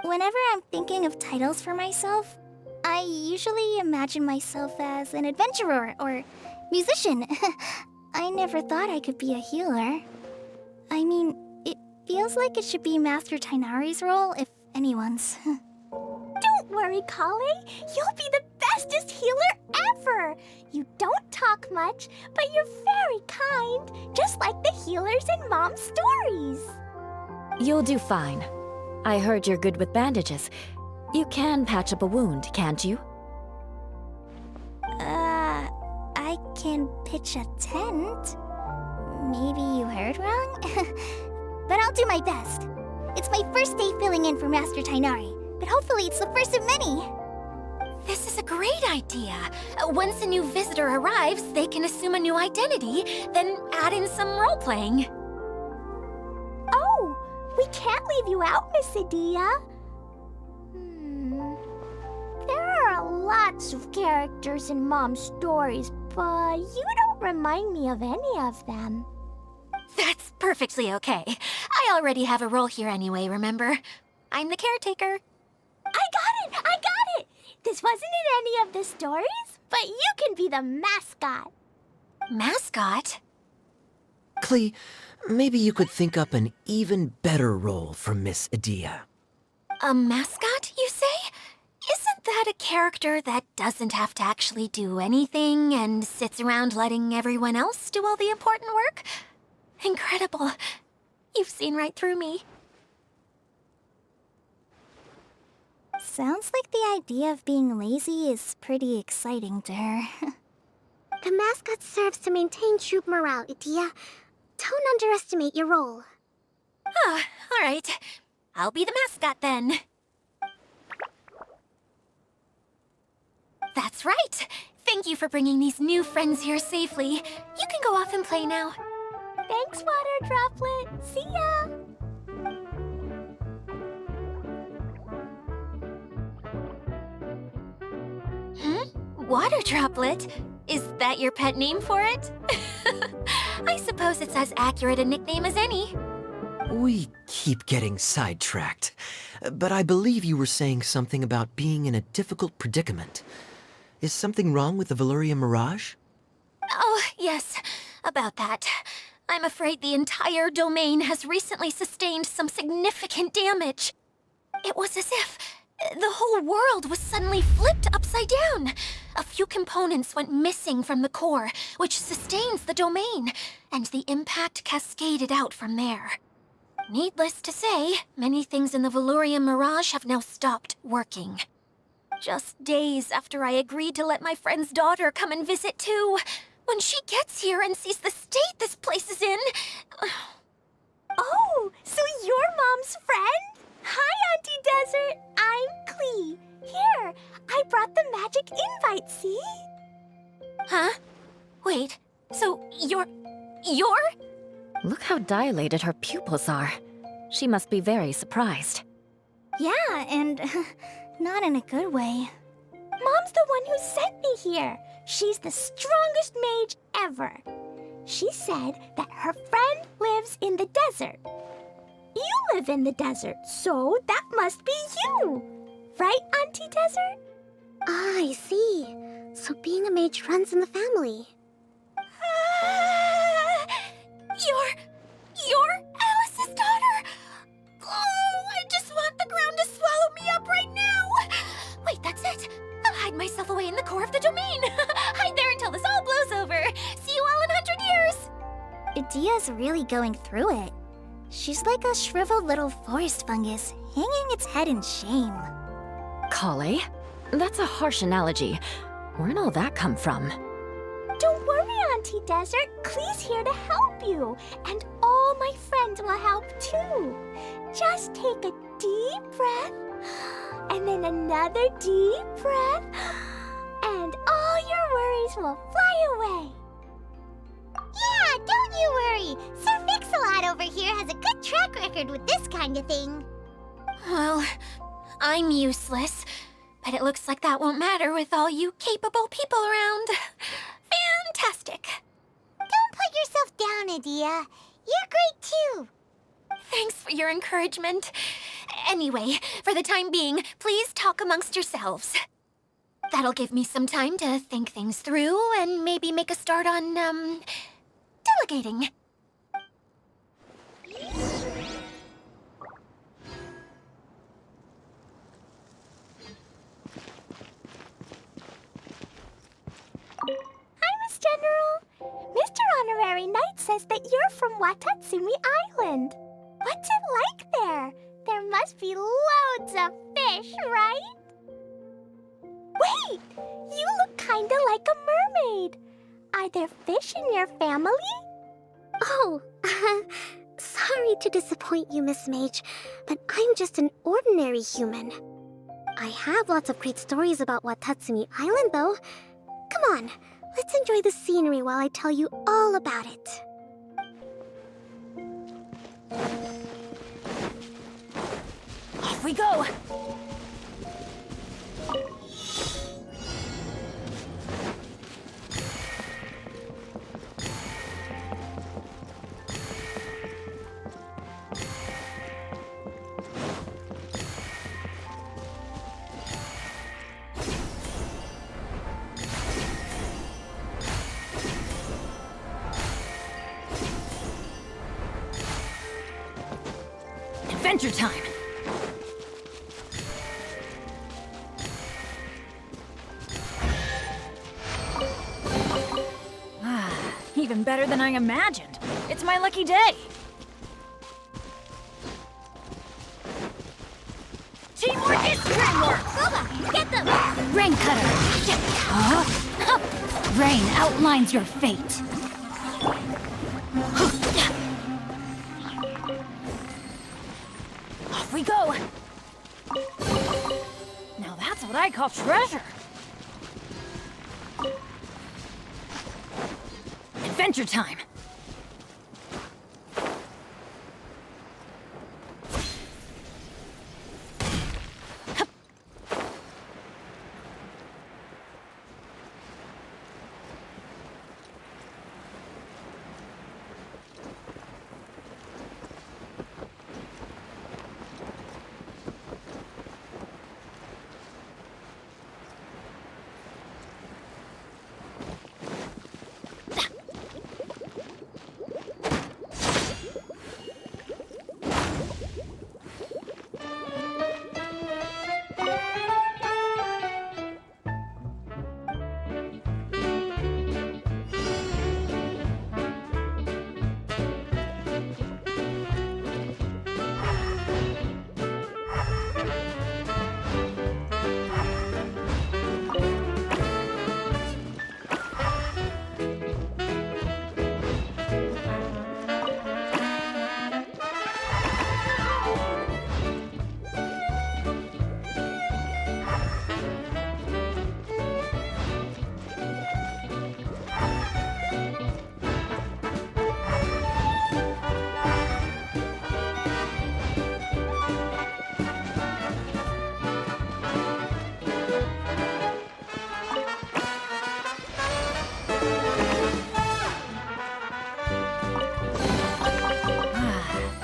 Whenever I'm thinking of titles for myself, I usually imagine myself as an adventurer or musician. I never thought I could be a healer. I mean, it feels like it should be Master Tainari's role, if anyone's. Don't worry, Kale. You'll be the bestest healer ever. You don't talk much, but you're very kind, just like the healers in Mom's stories. You'll do fine. I heard you're good with bandages. You can patch up a wound, can't you? I can pitch a tent. Maybe you heard wrong? But I'll do my best. It's my first day filling in for Master Tainari, but hopefully it's the first of many. This is a great idea. Once a new visitor arrives, they can assume a new identity, then add in some role-playing. Oh, we can't leave you out, Miss Adia. There are lots of characters in Mom's stories, but you don't remind me of any of them. That's perfectly okay. I already have a role here anyway, remember? I'm the caretaker. I got it! This wasn't in any of the stories, but you can be the mascot. Mascot? Klee, maybe you could think up an even better role for Miss Adia. A mascot, you say? Isn't that a character that doesn't have to actually do anything and sits around letting everyone else do all the important work? Incredible. You've seen right through me. Sounds like the idea of being lazy is pretty exciting to her. The mascot serves to maintain troop morale, Adia. Don't underestimate your role. Ah, all right. I'll be the mascot then. That's right. Thank you for bringing these new friends here safely. You can go off and play now. Thanks, Water Droplet. See ya! Water Droplet? Is that your pet name for it? I suppose it's as accurate a nickname as any. We keep getting sidetracked, but I believe you were saying something about being in a difficult predicament. Is something wrong with the Valyria Mirage? Oh, yes, about that. I'm afraid the entire domain has recently sustained some significant damage. It was as if the whole world was suddenly flipped upside down. A few components went missing from the core, which sustains the domain, and the impact cascaded out from there. Needless to say, many things in the Valyria Mirage have now stopped working. Just days after I agreed to let my friend's daughter come and visit too. When she gets here and sees the state this place is in... Oh, so you're Mom's friend? Hi, Auntie Desert. I'm Klee. Here, I brought the magic invite, see? Huh? Wait, so you're... Look how dilated her pupils are. She must be very surprised. Yeah, and not in a good way. Mom's the one who sent me here. She's the strongest mage ever. She said that her friend lives in the desert. You live in the desert, so that must be you. Right, Auntie Desert? Ah, I see. So being a mage runs in the family. You're Alice's daughter? Oh, I just want the ground to swallow me up right now. Wait, that's it. I'll hide myself away in the core of the domain. Hide there until this all blows over. See you all in 100 years. Adia's really going through it. She's like a shriveled little forest fungus, hanging its head in shame. Kale? That's a harsh analogy. Where'd all that come from? Don't worry, Auntie Desert. Klee's here to help you. And all my friends will help too. Just take a deep breath, and then another deep breath, and all your worries will fly away. Yeah, don't you worry. Sir Mix-a-Lot over here has a good track record with this kind of thing. Well, I'm useless, but it looks like that won't matter with all you capable people around. Fantastic. Don't put yourself down, Adia. You're great too. Thanks for your encouragement. Anyway, for the time being, please talk amongst yourselves. That'll give me some time to think things through and maybe make a start on, delegating. Hi, Miss General. Mr. Honorary Knight says that you're from Watatsumi Island. What's it like there? There must be loads of fish, right? Wait! You look kinda like a mermaid. Are there fish in your family? Oh, sorry to disappoint you, Miss Mage, but I'm just an ordinary human. I have lots of great stories about Watatsumi Island, though. Come on, let's enjoy the scenery while I tell you all about it. we go! Adventure time! Even better than I imagined. It's my lucky day. Teamwork is teamwork! Glava, get them! Rain Cutter! Rain outlines your fate. Off we go! Now that's what I call treasure! Adventure time!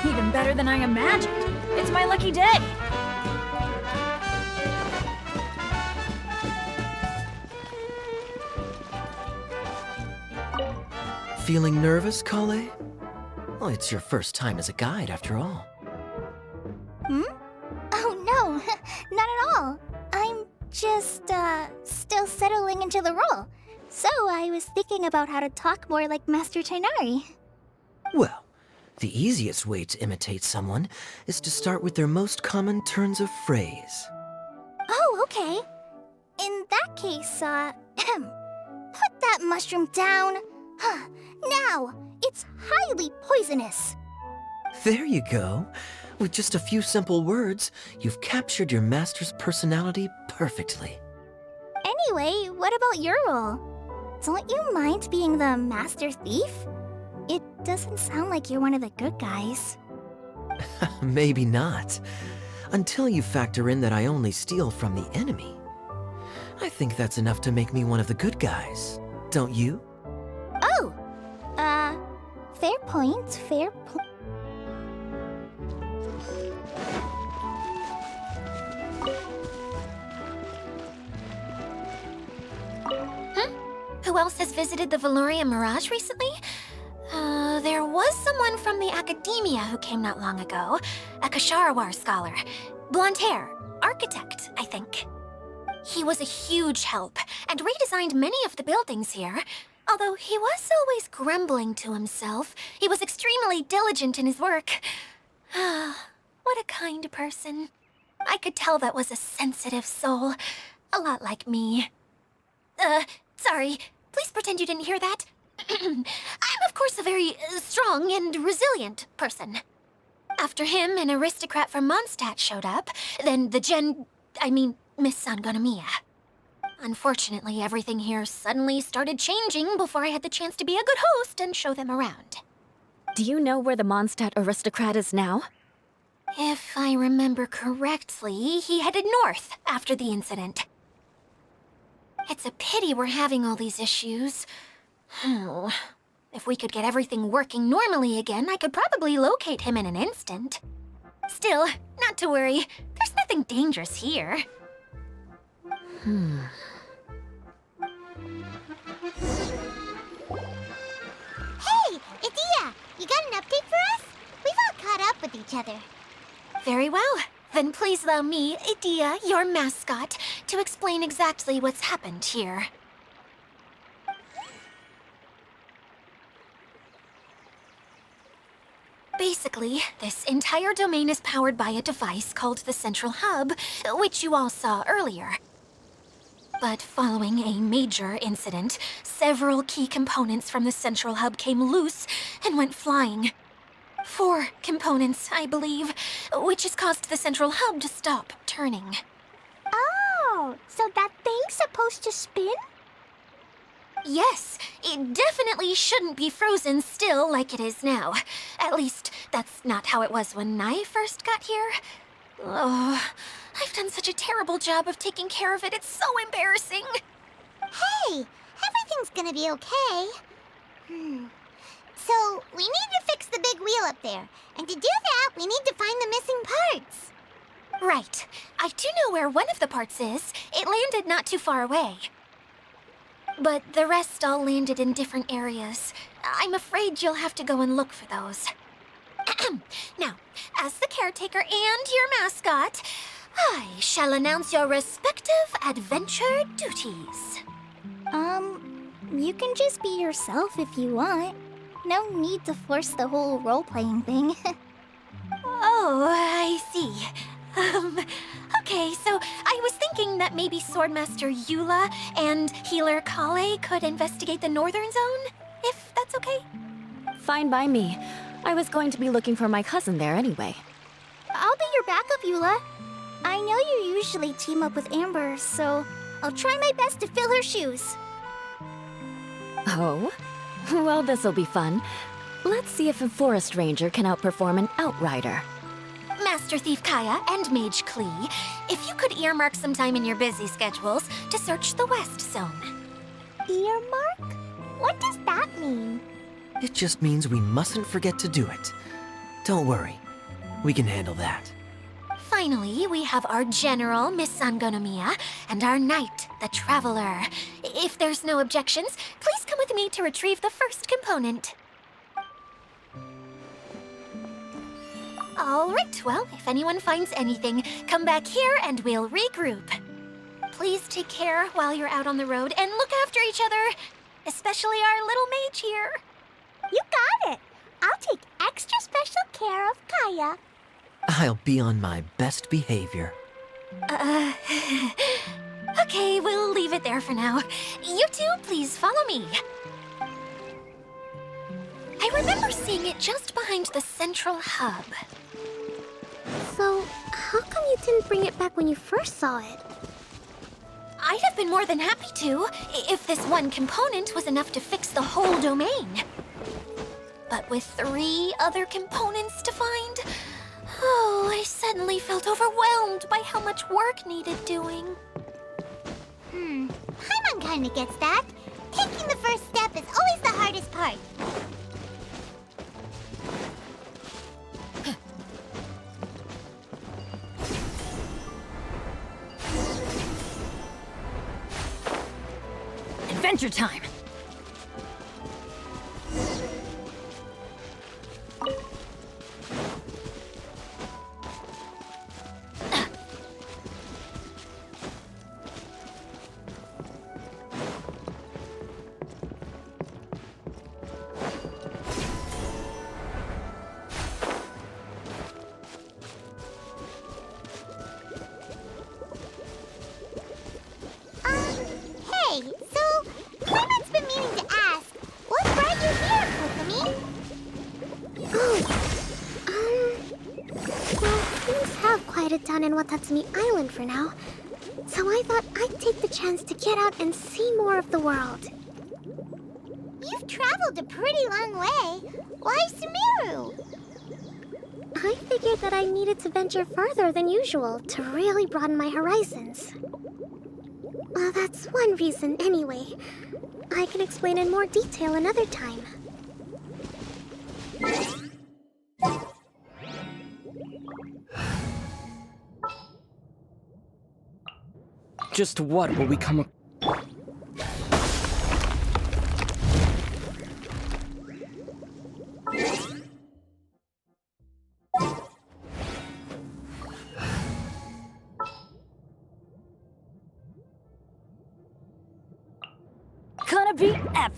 Even better than I imagined. It's my lucky day. Feeling nervous, Kale? Well, it's your first time as a guide, after all. Oh no, not at all. I'm just, still settling into the role. So I was thinking about how to talk more like Master Tighnari. Well, the easiest way to imitate someone is to start with their most common turns of phrase. Oh, okay. In that case, put that mushroom down. Now, it's highly poisonous. There you go. With just a few simple words, you've captured your master's personality perfectly. Anyway, what about your role? Don't you mind being the master thief? It doesn't sound like you're one of the good guys. Maybe not. Until you factor in that I only steal from the enemy. I think that's enough to make me one of the good guys. Don't you? Oh! Fair point, fair point. Who else has visited the Valoria Mirage recently? There was someone from the academia who came not long ago. A Kasharawar scholar. Blonde hair. Architect, I think. He was a huge help, and redesigned many of the buildings here. Although he was always grumbling to himself, he was extremely diligent in his work. What a kind person. I could tell that was a sensitive soul. A lot like me. Sorry. Please pretend you didn't hear that. I'm, of course, a very strong and resilient person. After him, an aristocrat from Mondstadt showed up. Then Miss Sangonomiya. Unfortunately, everything here suddenly started changing before I had the chance to be a good host and show them around. Do you know where the Mondstadt aristocrat is now? If I remember correctly, he headed north after the incident. It's a pity we're having all these issues. If we could get everything working normally again, I could probably locate him in an instant. Still, not to worry. There's nothing dangerous here. Hey, Idia! You got an update for us? We've all caught up with each other. Very well. Then please allow me, Idia, your mascot, to explain exactly what's happened here. Basically, this entire domain is powered by a device called the Central Hub, which you all saw earlier. But following a major incident, several key components from the Central Hub came loose and went flying. 4 components, I believe, which has caused the Central Hub to stop turning. Oh, so that thing's supposed to spin? Yes, it definitely shouldn't be frozen still like it is now. At least, that's not how it was when I first got here. Oh, I've done such a terrible job of taking care of it, it's so embarrassing. Hey, everything's gonna be okay. So, we need to fix the big wheel up there. And to do that, we need to find the missing parts. Right. I do know where one of the parts is. It landed not too far away. But the rest all landed in different areas. I'm afraid you'll have to go and look for those. Now, as the caretaker and your mascot, I shall announce your respective adventure duties. You can just be yourself if you want. No need to force the whole role-playing thing. Oh, I see. Okay, so I was thinking that maybe Swordmaster Eula and Healer Kale could investigate the Northern Zone, if that's okay? Fine by me. I was going to be looking for my cousin there anyway. I'll be your backup, Eula. I know you usually team up with Amber, so I'll try my best to fill her shoes. Oh? Well, this'll be fun. Let's see if a forest ranger can outperform an outrider. Master Thief Kaya and Mage Klee, if you could earmark some time in your busy schedules to search the West Zone. Earmark? What does that mean? It just means we mustn't forget to do it. Don't worry. We can handle that. Finally, we have our General, Miss Sangonomiya, and our Knight, the Traveler. If there's no objections, please come with me to retrieve the first component. All right, well, if anyone finds anything, come back here and we'll regroup. Please take care while you're out on the road and look after each other, especially our little mage here. You got it. I'll take extra special care of Kaya. I'll be on my best behavior. Okay, we'll leave it there for now. You two, please follow me. I remember seeing it just behind the Central Hub. So, how come you didn't bring it back when you first saw it? I'd have been more than happy to, if this one component was enough to fix the whole domain. But with 3 other components to find, oh, I suddenly felt overwhelmed by how much work needed doing. Paimon kinda gets that. Taking the first step is always the hardest part. Adventure time! Hey, so Clement's been meaning to ask, what brought you here, Kokomi? Well, things have quieted down in Watatsumi Island for now. So I thought I'd take the chance to get out and see more of the world. You've traveled a pretty long way. Why Sumeru? I figured that I needed to venture further than usual to really broaden my horizons. Well, that's one reason anyway. I can explain in more detail another time. Just what will we come up? Gonna be F.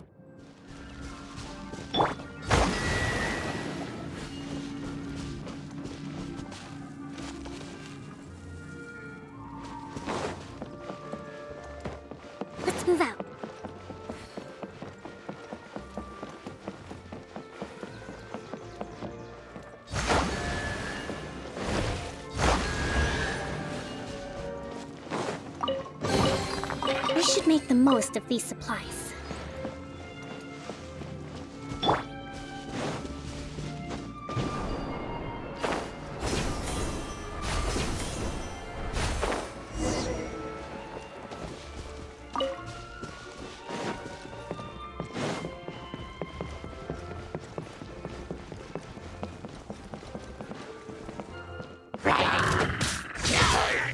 Let's move out. I should make the most of these supplies.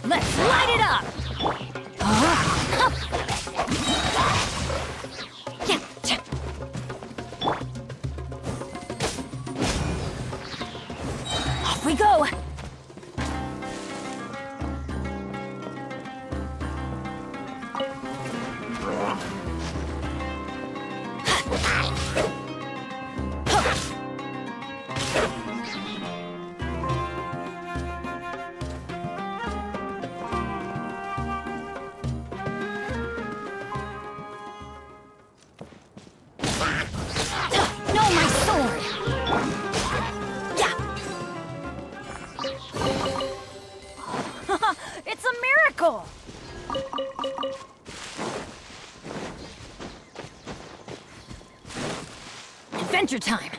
Let's light it up! Off we go! No, my sword! Yeah! It's a miracle! Adventure time!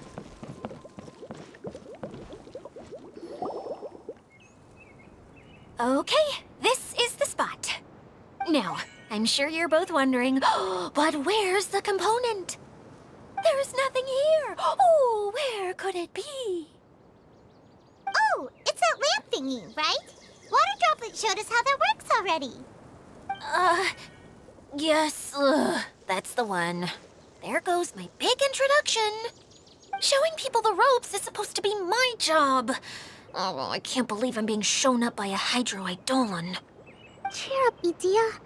Okay, this is the spot. Now, I'm sure you're both wondering, but where's the component? There's nothing here. Oh, where could it be? Oh, it's that lamp thingy, right? Water Droplet showed us how that works already. Yes, that's the one. There goes my big introduction. Showing people the ropes is supposed to be my job. Oh, I can't believe I'm being shown up by a Hydro-Eidolon. Cheer up, Edea.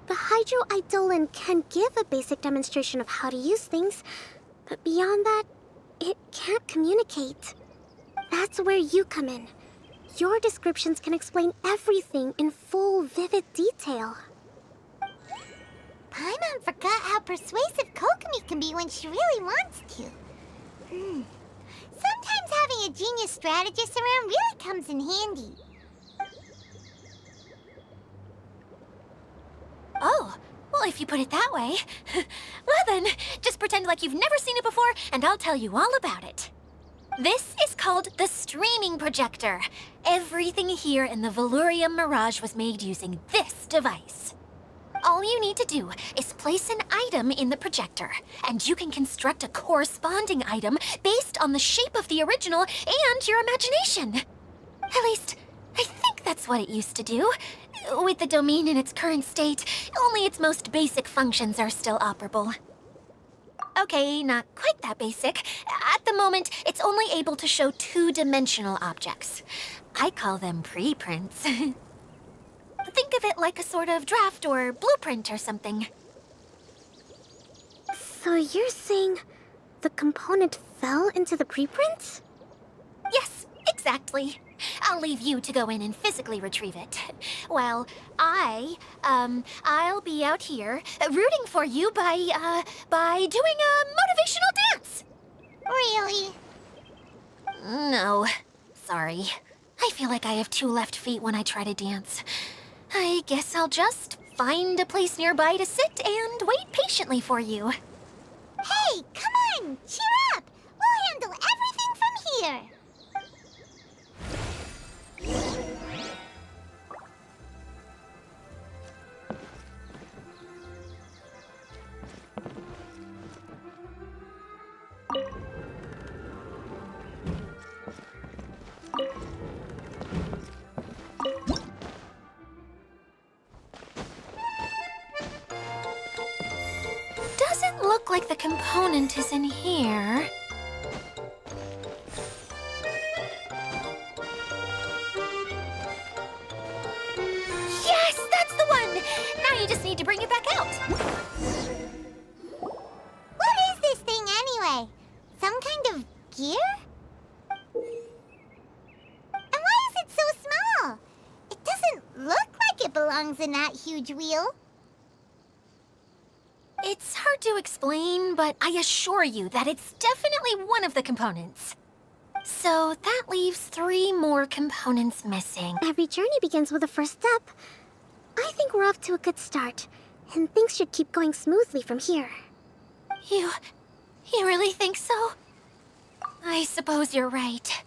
The Hydro-Eidolon can give a basic demonstration of how to use things, but beyond that, it can't communicate. That's where you come in. Your descriptions can explain everything in full, vivid detail. Paimon forgot how persuasive Kokomi can be when she really wants to. Sometimes having a genius strategist around really comes in handy. Oh, well, if you put it that way. Well then, just pretend like you've never seen it before, and I'll tell you all about it. This is called the streaming projector. Everything here in the Velurium Mirage was made using this device. All you need to do is place an item in the projector, and you can construct a corresponding item based on the shape of the original and your imagination. At least, I think that's what it used to do. With the domain in its current state, only its most basic functions are still operable. Okay, not quite that basic. At the moment, it's only able to show two-dimensional objects. I call them preprints. Think of it like a sort of draft or blueprint or something. So you're saying the component fell into the preprints? Yes, exactly. I'll leave you to go in and physically retrieve it. While I'll be out here rooting for you by doing a motivational dance. Really? No, sorry. I feel like I have two left feet when I try to dance. I guess I'll just find a place nearby to sit and wait patiently for you. Hey, come on! Cheer up! We'll handle everything from here! look like the component is in here. Yes, that's the one! Now you just need to bring it back out. What is this thing anyway? Some kind of gear? And why is it so small? It doesn't look like it belongs in that huge wheel. It's hard to explain, but I assure you that it's definitely one of the components. So that leaves 3 more components missing. Every journey begins with a first step. I think we're off to a good start, and things should keep going smoothly from here. You really think so? I suppose you're right.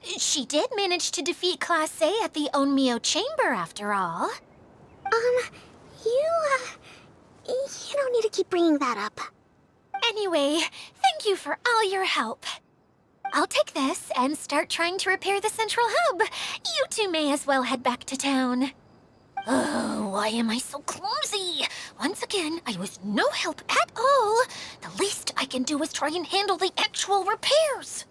She did manage to defeat Class A at the Onmyo Chamber, after all. You don't need to keep bringing that up. Anyway, thank you for all your help. I'll take this and start trying to repair the central hub. You two may as well head back to town. Oh, why am I so clumsy? Once again, I was no help at all. The least I can do is try and handle the actual repairs.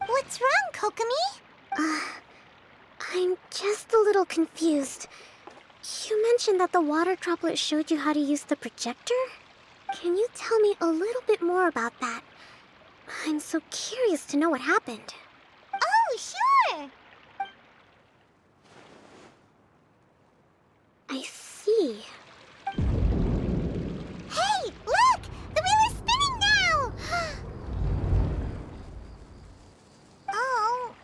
What's wrong, Kokomi? I'm just a little confused. You mentioned that the water droplet showed you how to use the projector? Can you tell me a little bit more about that? I'm so curious to know what happened. Oh, sure! I see. Hey, look! The wheel is spinning now! Oh,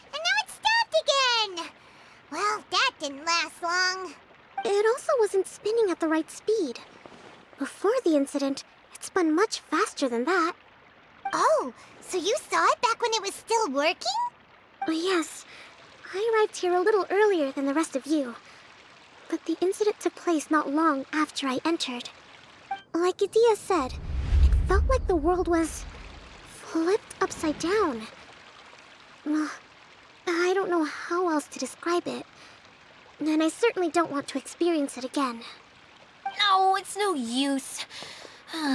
and now it's stopped again! Well, that didn't last long. It also wasn't spinning at the right speed. Before the incident, it spun much faster than that. Oh, so you saw it back when it was still working? Yes, I arrived here a little earlier than the rest of you. But the incident took place not long after I entered. Like Idia said, it felt like the world was flipped upside down. Well, I don't know how else to describe it. And I certainly don't want to experience it again. No, it's no use.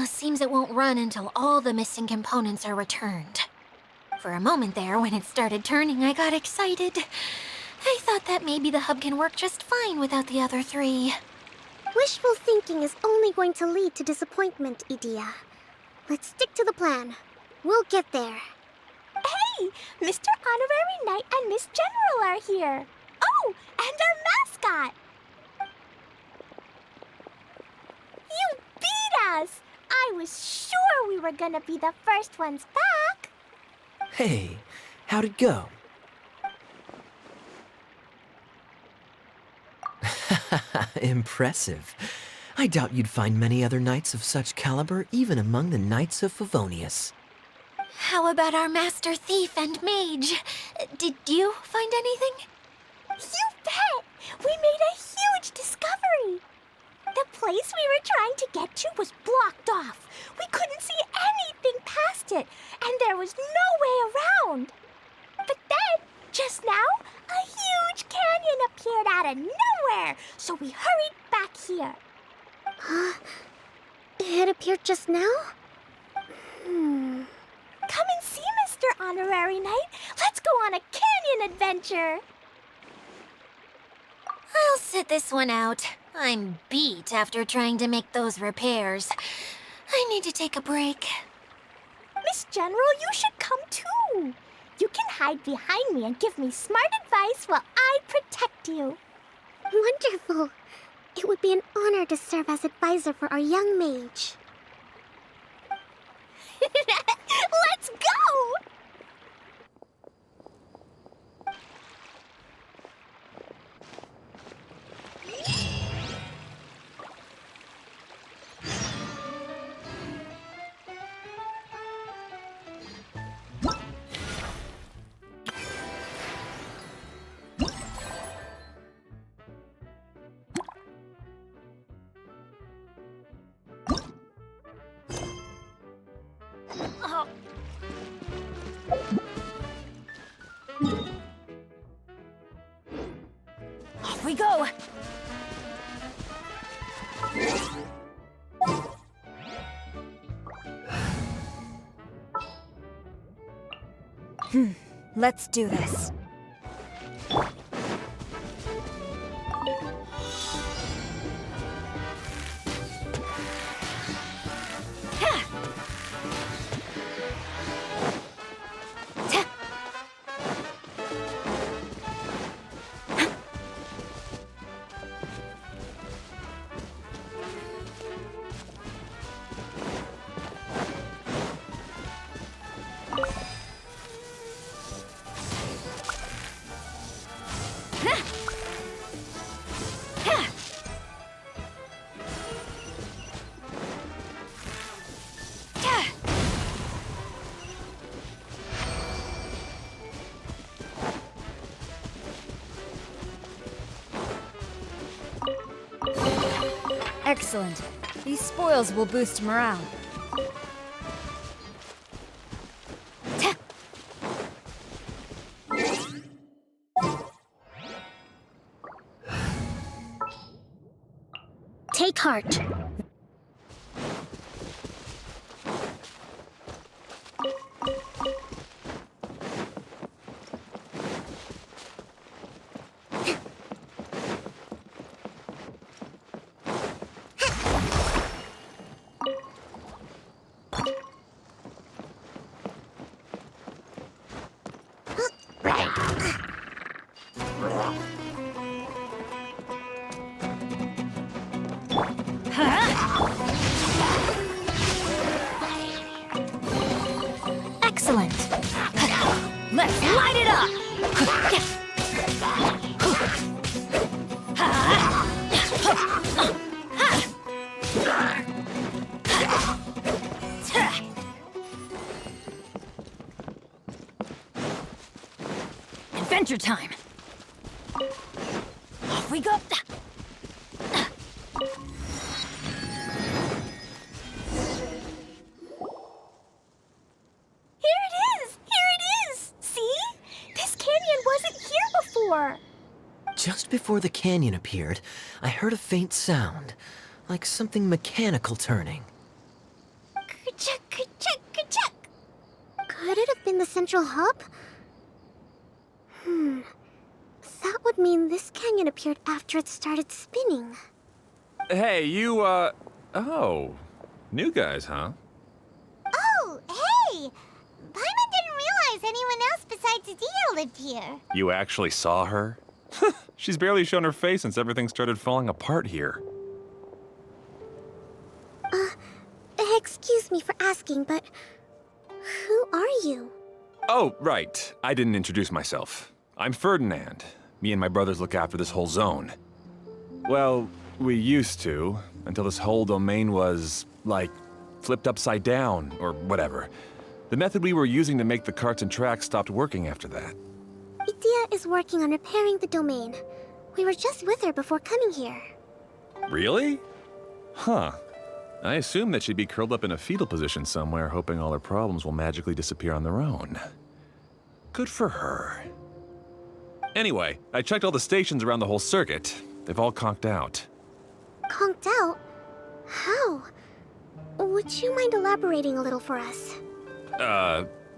Seems it won't run until all the missing components are returned. For a moment there, when it started turning, I got excited. I thought that maybe the hub can work just fine without the other 3. Wishful thinking is only going to lead to disappointment, Idia. Let's stick to the plan. We'll get there. Hey, Mr. Honorary Knight and Miss General are here. Oh, and our mascot. You beat us! I was sure we were gonna be the first ones back. Hey, how'd it go? Impressive. I doubt you'd find many other knights of such caliber even among the Knights of Favonius. How about our master thief and mage? Did you find anything? You bet! We made a huge discovery. The place we were trying to get to was blocked off. We couldn't see anything past it, and there was no way around. But then, just now, a huge canyon appeared out of nowhere, so we hurried back here. It appeared just now? Come and see, Mr. Honorary Knight. Let's go on a canyon adventure. I'll sit this one out. I'm beat after trying to make those repairs. I need to take a break. Miss General, you should come too. You can hide behind me and give me smart advice while I protect you. Wonderful. It would be an honor to serve as advisor for our young mage. Off we go! Let's do this. Excellent. These spoils will boost morale. Take heart. Excellent! Let's light it up! Adventure time! Off we go! Just before the canyon appeared, I heard a faint sound, like something mechanical turning. Ka-chuck, ka-chuck, ka-chuck. Could it have been the central hub? That would mean this canyon appeared after it started spinning. Hey, you, oh. New guys, huh? Oh, hey! Paimon didn't realize anyone else besides Adia lived here. You actually saw her? She's barely shown her face since everything started falling apart here. Excuse me for asking, but who are you? Oh, right. I didn't introduce myself. I'm Ferdinand. Me and my brothers look after this whole zone. Well, we used to, until this whole domain was, like, flipped upside down, or whatever. The method we were using to make the carts and tracks stopped working after that. Idia is working on repairing the domain. We were just with her before coming here. Really? Huh. I assume that she'd be curled up in a fetal position somewhere, hoping all her problems will magically disappear on their own. Good for her. Anyway, I checked all the stations around the whole circuit. They've all conked out. Conked out? How? Would you mind elaborating a little for us?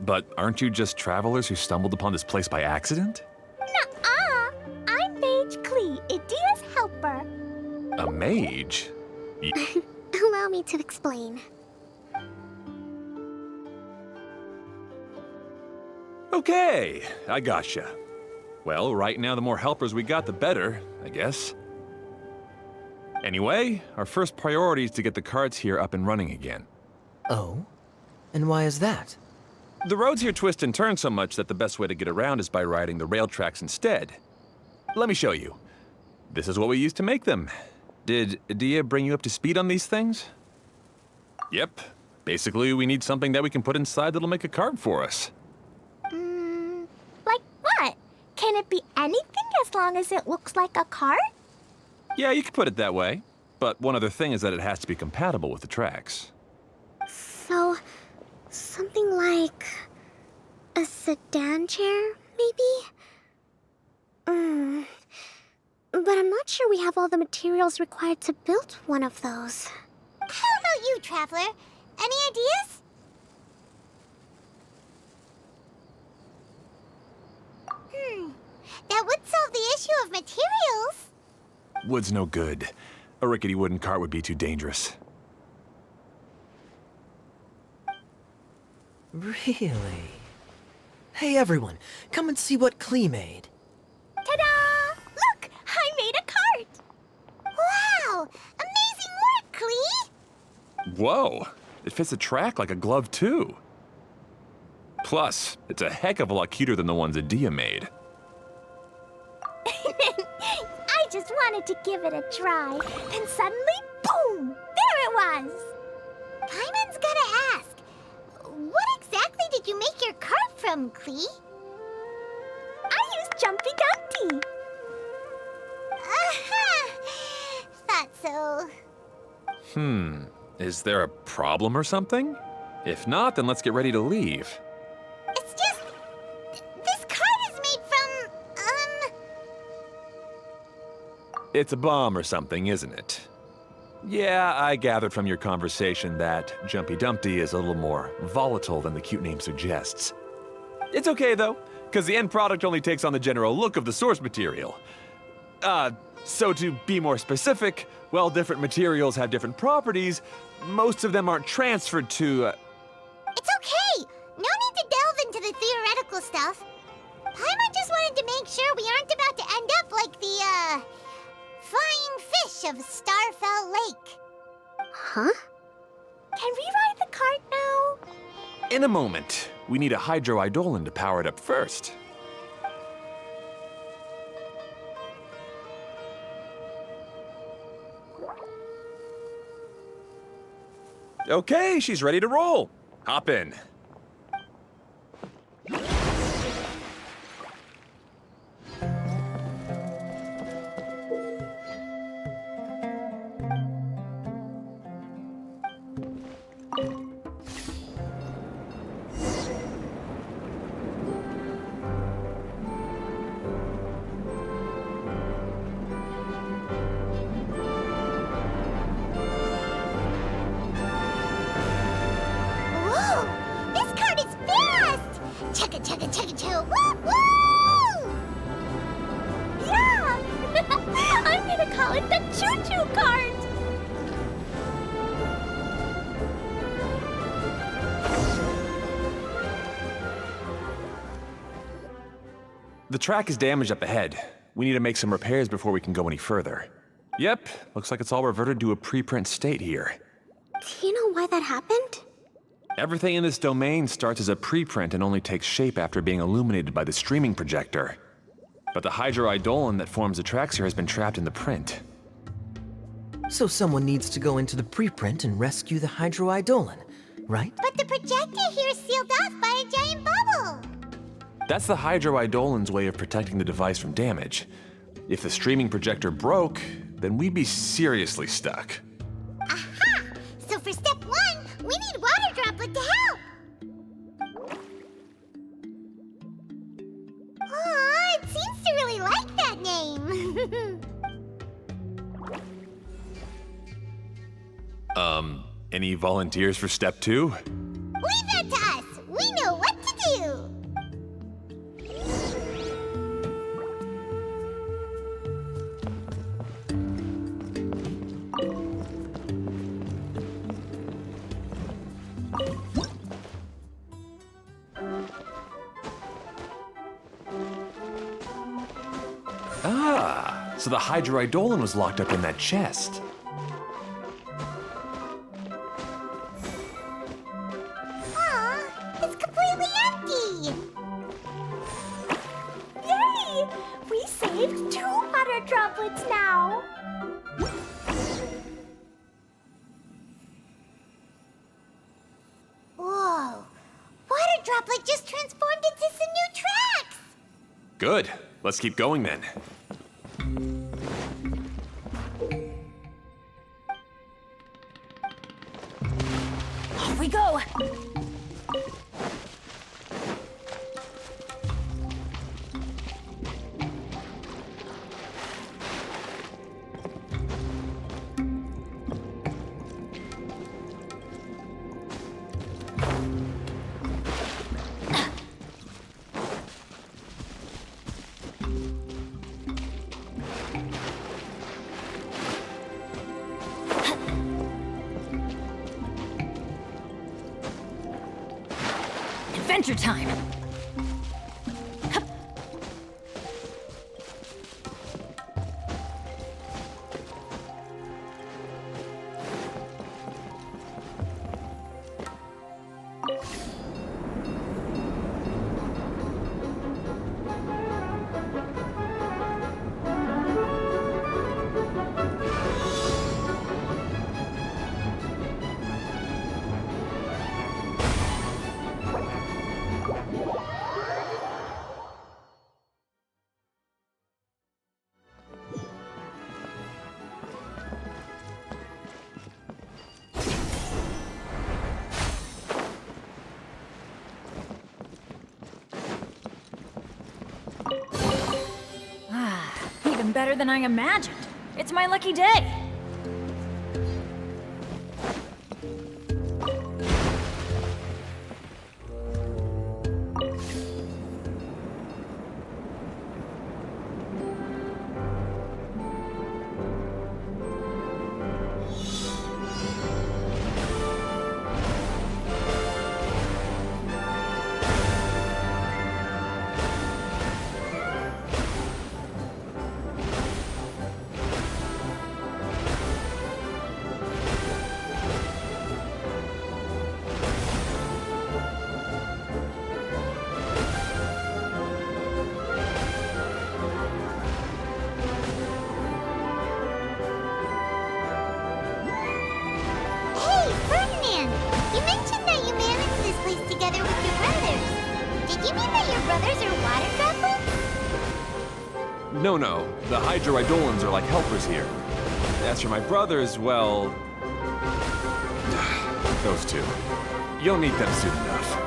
But aren't you just travelers who stumbled upon this place by accident? Nuh-uh! I'm Mage Klee, Idia's helper. A mage? Allow me to explain. Okay, I gotcha. Well, right now the more helpers we got, the better, I guess. Anyway, our first priority is to get the carts here up and running again. Oh? And why is that? The roads here twist and turn so much that the best way to get around is by riding the rail tracks instead. Let me show you. This is what we used to make them. Did Adia bring you up to speed on these things? Yep. Basically, we need something that we can put inside that'll make a cart for us. Like what? Can it be anything as long as it looks like a cart? Yeah, you could put it that way. But one other thing is that it has to be compatible with the tracks. So Something like a sedan chair, maybe? But I'm not sure we have all the materials required to build one of those. How about you, Traveler? Any ideas? That would solve the issue of materials. Wood's no good. A rickety wooden cart would be too dangerous. Really? Hey everyone, come and see what Klee made. Ta-da! Look, I made a cart. Wow! Amazing work, Klee! Whoa! It fits the track like a glove, too. Plus, it's a heck of a lot cuter than the ones Adia made. I just wanted to give it a try, and suddenly, boom! There it was! Paimon's gotta ask, what exactly did you make your cart from, Klee? I used Jumpy Dumpty. Aha! Thought so. Is there a problem or something? If not, then let's get ready to leave. It's just... this cart is made from, It's a bomb or something, isn't it? Yeah, I gathered from your conversation that Jumpy Dumpty is a little more volatile than the cute name suggests. It's okay, though, because the end product only takes on the general look of the source material. So to be more specific, while different materials have different properties, most of them aren't transferred to, It's okay! No need to delve into the theoretical stuff. Paimon just wanted to make sure we aren't about to end up like the, flying fish of Starfell Lake. Huh? Can we ride the cart now? In a moment. We need a hydroidolin to power it up first. Okay, she's ready to roll. Hop in. Whoa! This cart is fast! Chugga chugga chugga chugga woo woo! Yeah! I'm gonna call it the choo-choo cart! The track is damaged up ahead. We need to make some repairs before we can go any further. Yep, looks like it's all reverted to a preprint state here. Do you know why that happened? Everything in this domain starts as a preprint and only takes shape after being illuminated by the streaming projector. But the hydroidolin that forms the tracks here has been trapped in the print. So someone needs to go into the preprint and rescue the hydroidolin, right? But the projector here is sealed off by a giant bubble! That's the hydroidolin's way of protecting the device from damage. If the streaming projector broke, then we'd be seriously stuck. Aha! So for step 1, we need Water Droplet to help! Aw, it seems to really like that name! Any volunteers for step 2? Leave that to us! We know what to do! Ah, so the hydroidolin was locked up in that chest. Aw, it's completely empty! Yay! We saved 2 water droplets now! Whoa! Water Droplet just transformed into some new tracks! Good. Let's keep going then. Off we go! Adventure time! Even better than I imagined. It's my lucky day. Hey, Ferdinand! You mentioned that you managed this place together with your brothers. Did you mean that your brothers are water droplets? No, no. The Hydroidolans are like helpers here. As for my brothers, well... those two. You'll meet them soon enough.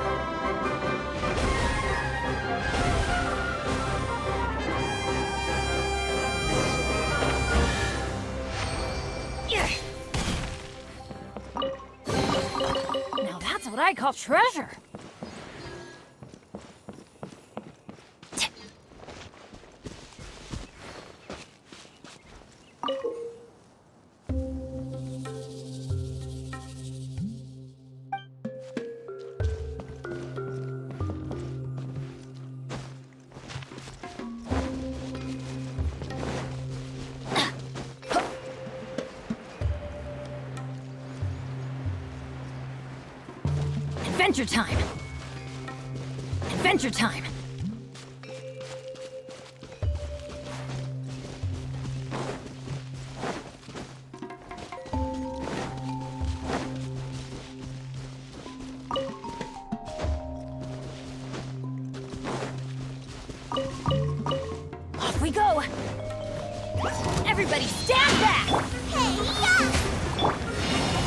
Now that's what I call treasure. Adventure time! Adventure time! Off we go! Everybody stand back! Hey-ya!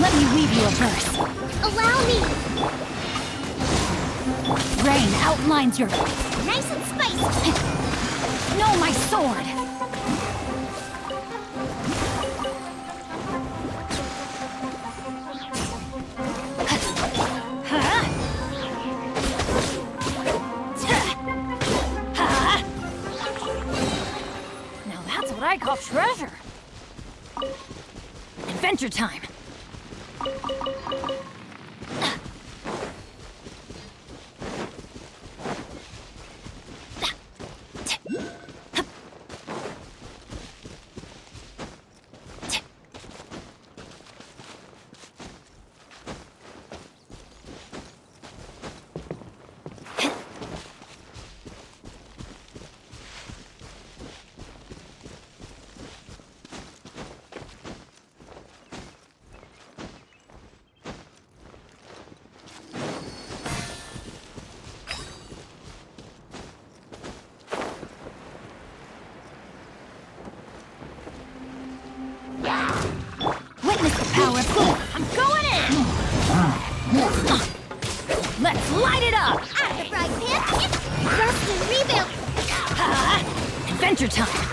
Let me weave you a verse. Allow me! Rain outlines your... Nice and spicy! No, my sword! Now that's what I call treasure. Adventure time. Witness the power of Glava. I'm going in! Let's light it up! Out the frying pan! Rust and rebuild! Adventure time!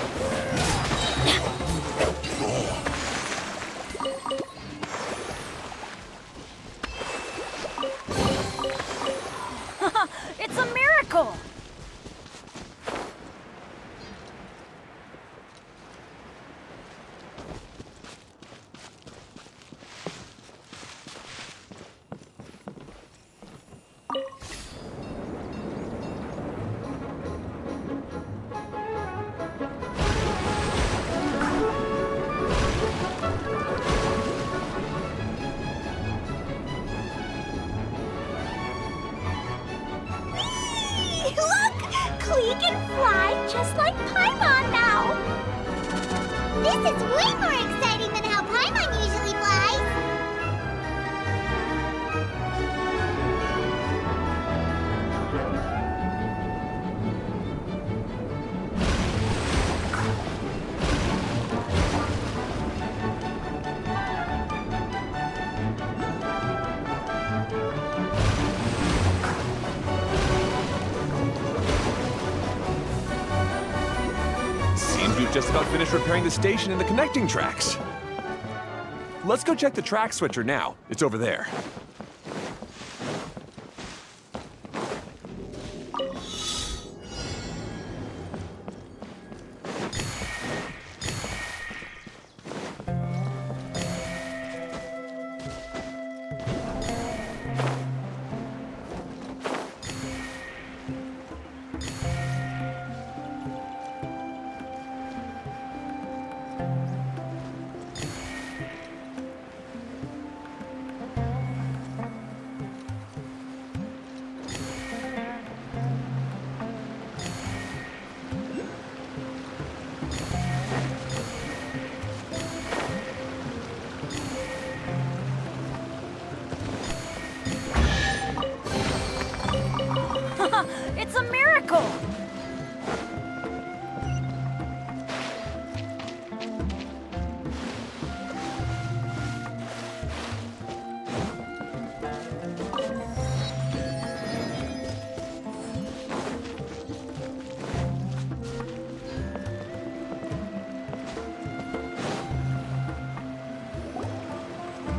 It's a miracle! We can fly just like Paimon now! This is way more exciting than how Paimon usually flies. Seems we've just about finished repairing the station and the connecting tracks. Let's go check the track switcher now. It's over there. It's a miracle!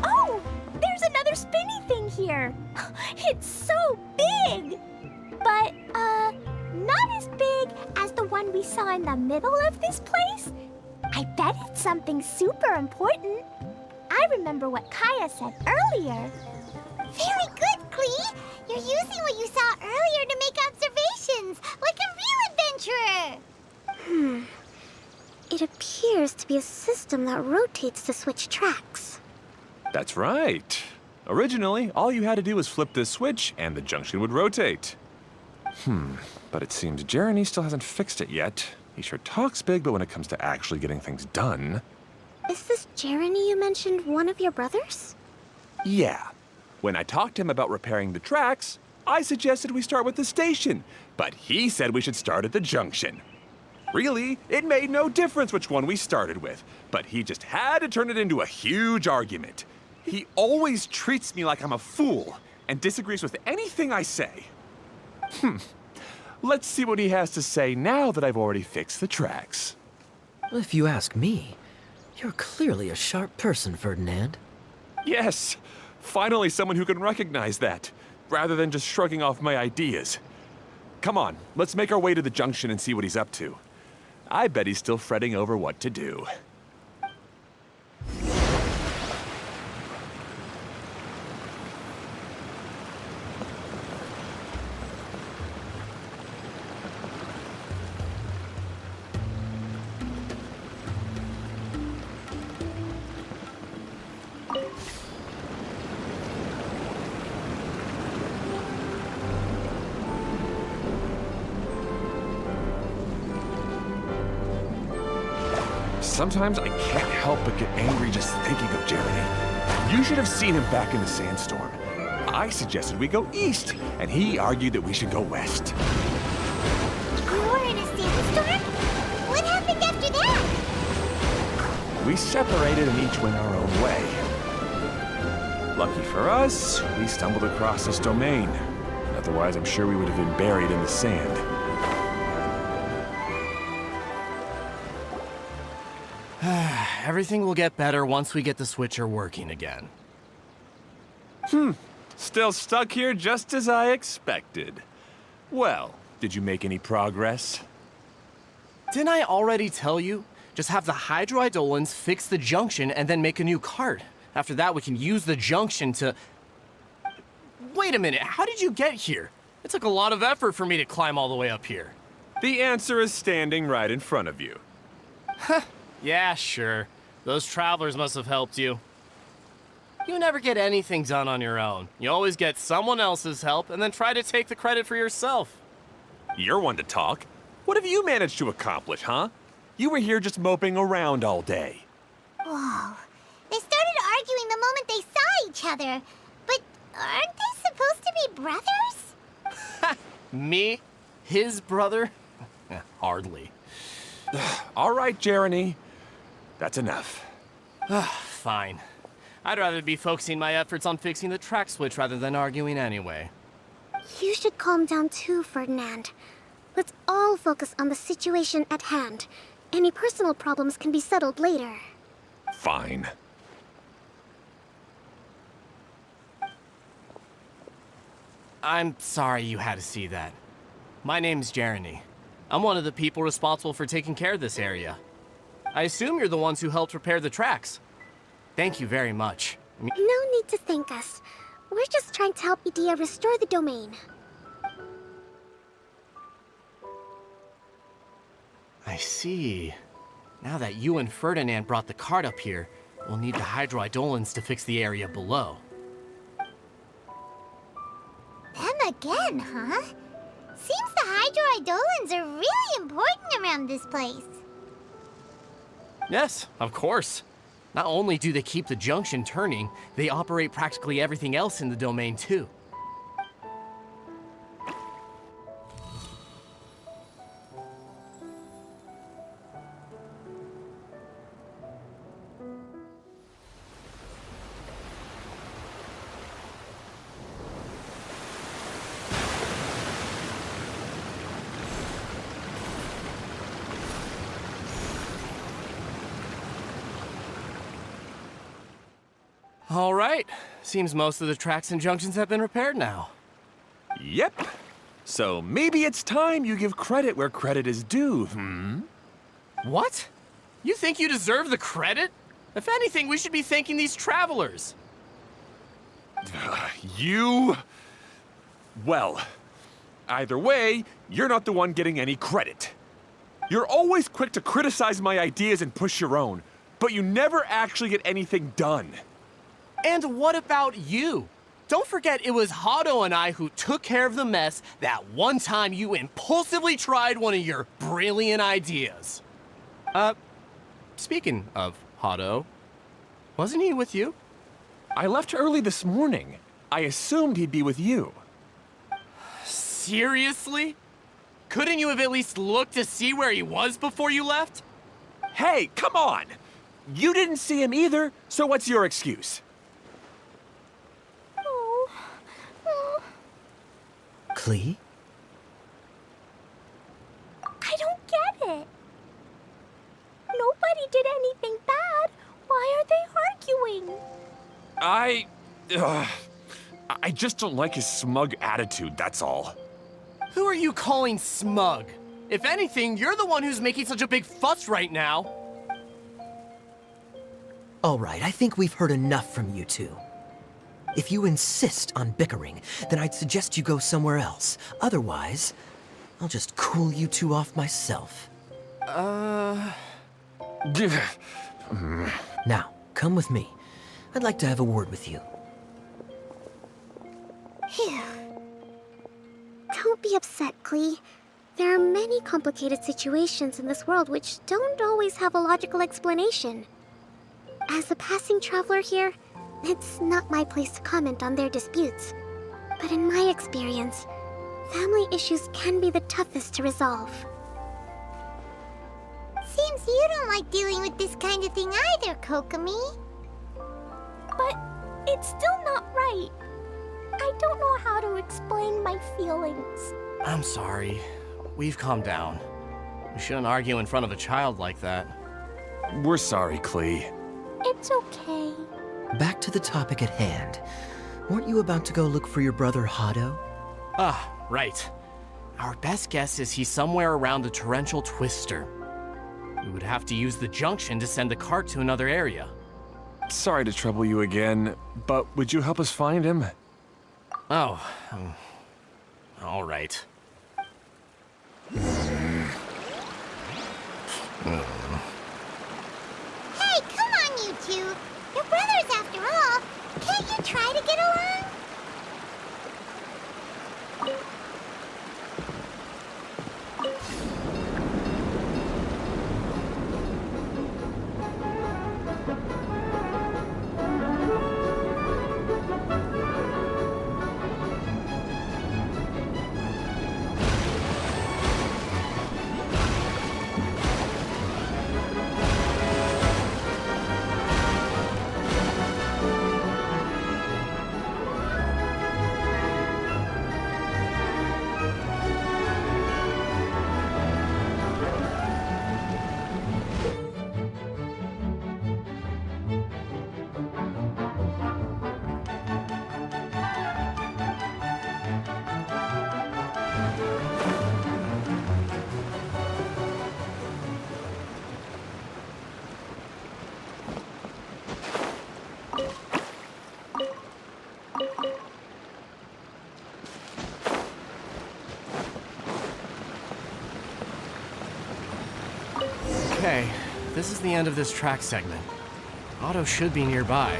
Oh! There's another spinny thing here! It's so big! But, not as big as the one we saw in the middle of this place. I bet it's something super important. I remember what Kaya said earlier. Very good, Klee. You're using what you saw earlier to make observations, like a real adventurer. It appears to be a system that rotates to switch tracks. That's right. Originally, all you had to do was flip this switch and the junction would rotate. But it seems Jeremy still hasn't fixed it yet. He sure talks big, but when it comes to actually getting things done... Is this Jeremy you mentioned one of your brothers? Yeah. When I talked to him about repairing the tracks, I suggested we start with the station, but he said we should start at the junction. Really, it made no difference which one we started with, but he just had to turn it into a huge argument. He always treats me like I'm a fool and disagrees with anything I say. Let's see what he has to say now that I've already fixed the tracks. If you ask me, you're clearly a sharp person, Ferdinand. Yes, finally someone who can recognize that, rather than just shrugging off my ideas. Come on, let's make our way to the junction and see what he's up to. I bet he's still fretting over what to do. Sometimes I can't help but get angry just thinking of Jeremy. You should have seen him back in the sandstorm. I suggested we go east, and he argued that we should go west. You were in a sandstorm? What happened after that? We separated and each went our own way. Lucky for us, we stumbled across this domain. Otherwise, I'm sure we would have been buried in the sand. Everything will get better once we get the switcher working again. Still stuck here just as I expected. Well, did you make any progress? Didn't I already tell you? Just have the hydroidolins fix the junction and then make a new cart. After that, we can use the junction to... Wait a minute, how did you get here? It took a lot of effort for me to climb all the way up here. The answer is standing right in front of you. Yeah, sure. Those travelers must have helped you. You never get anything done on your own. You always get someone else's help and then try to take the credit for yourself. You're one to talk. What have you managed to accomplish, huh? You were here just moping around all day. Whoa. They started arguing the moment they saw each other. But aren't they supposed to be brothers? Me? His brother? Hardly. All right, Jeremy. That's enough. Fine. I'd rather be focusing my efforts on fixing the track switch rather than arguing anyway. You should calm down too, Ferdinand. Let's all focus on the situation at hand. Any personal problems can be settled later. Fine. I'm sorry you had to see that. My name's Jeremy. I'm one of the people responsible for taking care of this area. I assume you're the ones who helped repair the tracks. Thank you very much. No need to thank us. We're just trying to help Edea restore the domain. I see. Now that you and Ferdinand brought the cart up here, we'll need the hydroidolins to fix the area below. Them again, huh? Seems the hydroidolins are really important around this place. Yes, of course. Not only do they keep the junction turning, they operate practically everything else in the domain too. All right. Seems most of the tracks and junctions have been repaired now. Yep. So maybe it's time you give credit where credit is due, What? You think you deserve the credit? If anything, we should be thanking these travelers. You... Well, either way, you're not the one getting any credit. You're always quick to criticize my ideas and push your own, but you never actually get anything done. And what about you? Don't forget it was Hado and I who took care of the mess that one time you impulsively tried one of your brilliant ideas. Speaking of Hado, wasn't he with you? I left early this morning. I assumed he'd be with you. Seriously? Couldn't you have at least looked to see where he was before you left? Hey, come on! You didn't see him either, so what's your excuse? Klee? I don't get it. Nobody did anything bad. Why are they arguing? I just don't like his smug attitude, that's all. Who are you calling smug? If anything, you're the one who's making such a big fuss right now. All right, I think we've heard enough from you two. If you insist on bickering, then I'd suggest you go somewhere else. Otherwise, I'll just cool you two off myself. Now, come with me. I'd like to have a word with you. Phew. Don't be upset, Klee. There are many complicated situations in this world which don't always have a logical explanation. As a passing traveler here, it's not my place to comment on their disputes. But in my experience, family issues can be the toughest to resolve. Seems you don't like dealing with this kind of thing either, Kokomi. But it's still not right. I don't know how to explain my feelings. I'm sorry. We've calmed down. We shouldn't argue in front of a child like that. We're sorry, Klee. It's okay. Back to the topic at hand. Weren't you about to go look for your brother Hado? Ah, right. Our best guess is he's somewhere around the torrential twister. We would have to use the junction to send the cart to another area. Sorry to trouble you again, but would you help us find him? Oh, all right. Hey, come on, you two. You're brothers after all. Can't you try to get along? Okay, this is the end of this track segment. Otto should be nearby.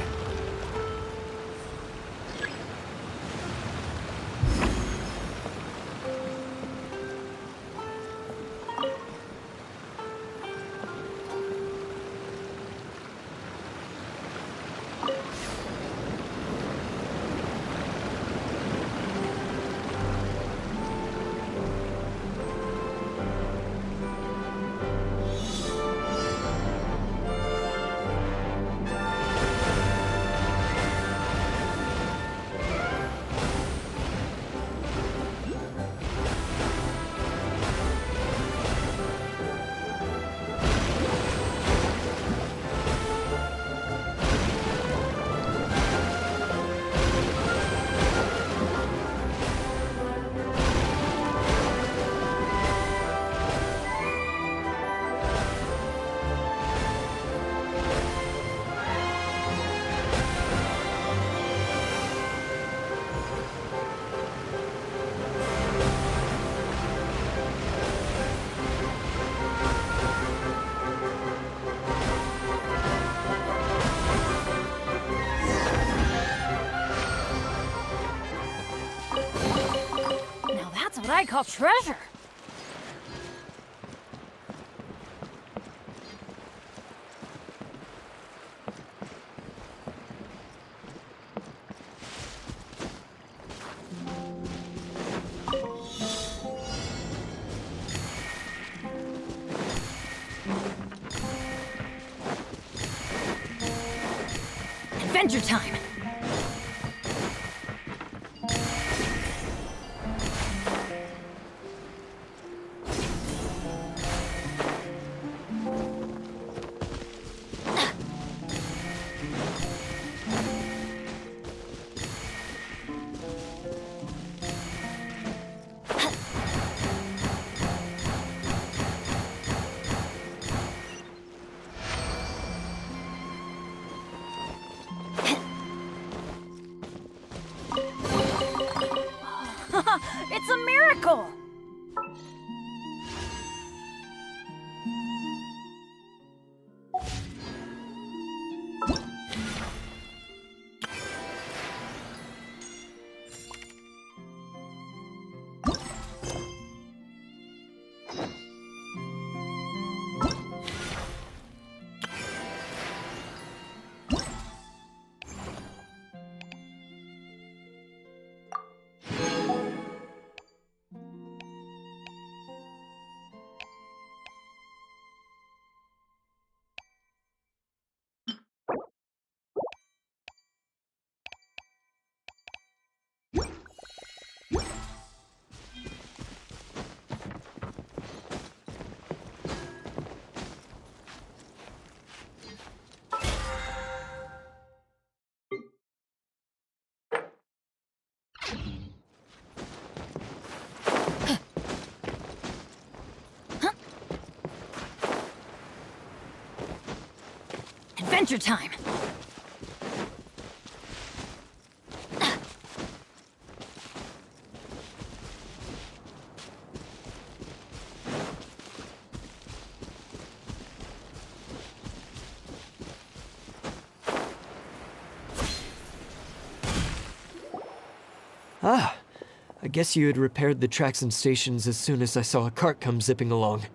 What I call treasure. Adventure time. It's a miracle! Adventure time! Ah, I guess you had repaired the tracks and stations as soon as I saw a cart come zipping along.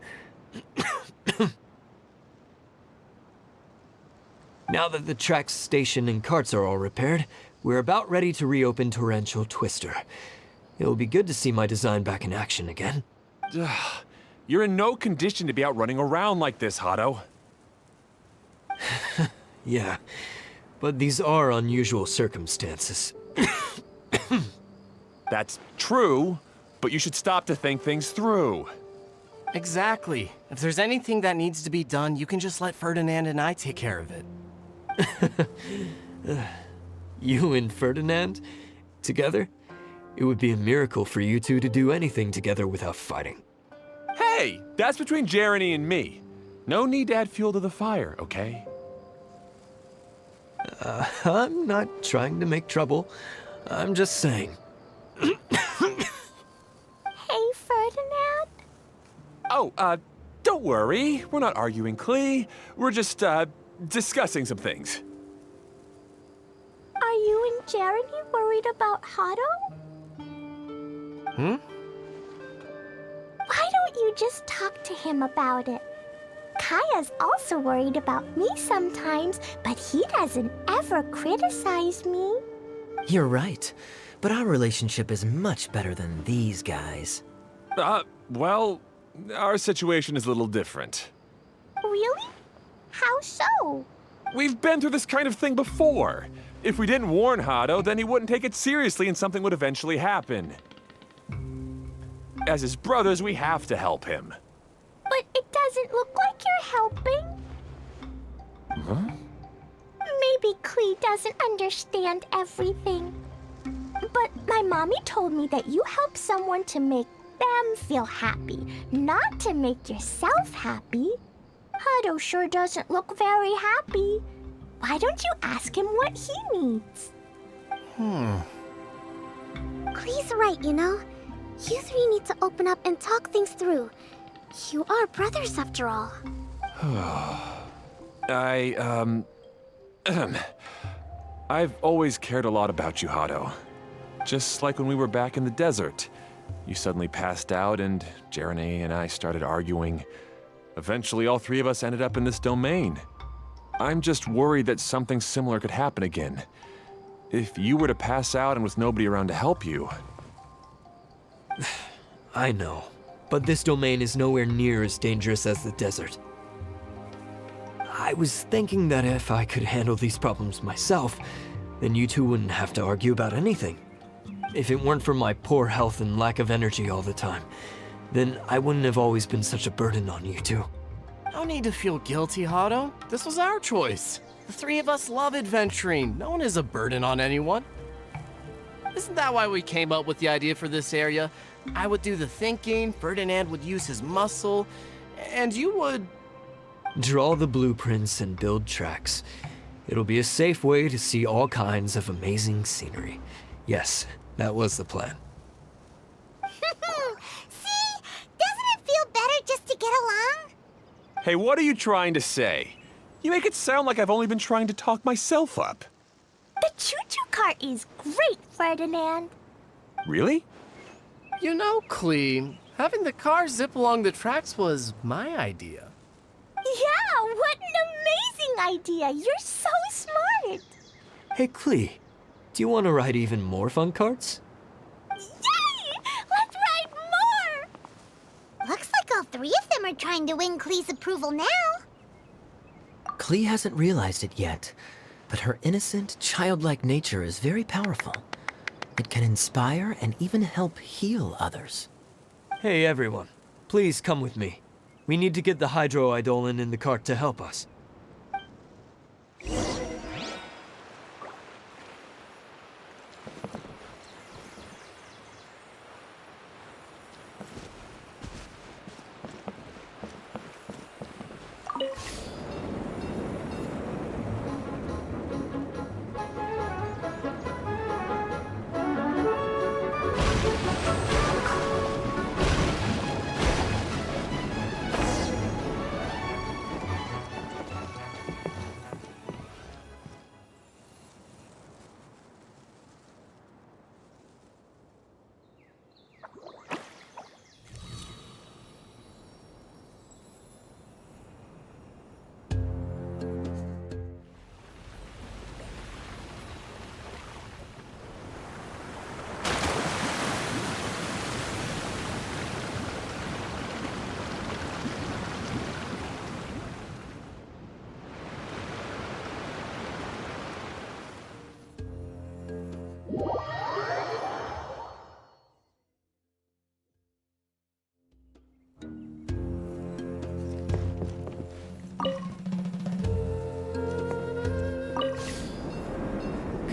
Now that the tracks, station, and carts are all repaired, we're about ready to reopen Torrential Twister. It will be good to see my design back in action again. You're in no condition to be out running around like this, Hado. Yeah, but these are unusual circumstances. That's true, but you should stop to think things through. Exactly. If there's anything that needs to be done, you can just let Ferdinand and I take care of it. You and Ferdinand? Together? It would be a miracle for you two to do anything together without fighting. Hey, that's between Jeremy and me. No need to add fuel to the fire, okay? I'm not trying to make trouble. I'm just saying. Hey, Ferdinand? Oh, Don't worry, we're not arguing, Klee. We're just, discussing some things. Are you and Jeremy worried about Hado? Why don't you just talk to him about it? Kaya's also worried about me sometimes, but he doesn't ever criticize me. You're right, but our relationship is much better than these guys. Well, our situation is a little different. Really? How so? We've been through this kind of thing before. If we didn't warn Hado, then he wouldn't take it seriously and something would eventually happen. As his brothers, we have to help him. But it doesn't look like you're helping. Huh? Maybe Klee doesn't understand everything. But my mommy told me that you help someone to make them feel happy, not to make yourself happy. Hado sure doesn't look very happy. Why don't you ask him what he needs? Klee's right, you know. You three need to open up and talk things through. You are brothers after all. I've always cared a lot about you, Hado. Just like when we were back in the desert. You suddenly passed out and Jeremy and I started arguing. Eventually, all three of us ended up in this domain. I'm just worried that something similar could happen again. If you were to pass out and with nobody around to help you... I know, but this domain is nowhere near as dangerous as the desert. I was thinking that if I could handle these problems myself, then you two wouldn't have to argue about anything. If it weren't for my poor health and lack of energy all the time, then I wouldn't have always been such a burden on you two. No need to feel guilty, Hado. This was our choice. The three of us love adventuring. No one is a burden on anyone. Isn't that why we came up with the idea for this area? I would do the thinking, Ferdinand would use his muscle, and you would... Draw the blueprints and build tracks. It'll be a safe way to see all kinds of amazing scenery. Yes, that was the plan. See? Doesn't it feel better just to get along? Hey, what are you trying to say? You make it sound like I've only been trying to talk myself up. The choo-choo cart is great, Ferdinand. Really? You know, Klee, having the car zip along the tracks was my idea. Yeah, what an amazing idea! You're so smart! Hey, Klee, do you want to ride even more fun carts? Yay! Let's ride more! Looks like all three of them are trying to win Klee's approval now. Klee hasn't realized it yet, but her innocent, childlike nature is very powerful. It can inspire and even help heal others. Hey, everyone. Please come with me. We need to get the hydroidolin in the cart to help us.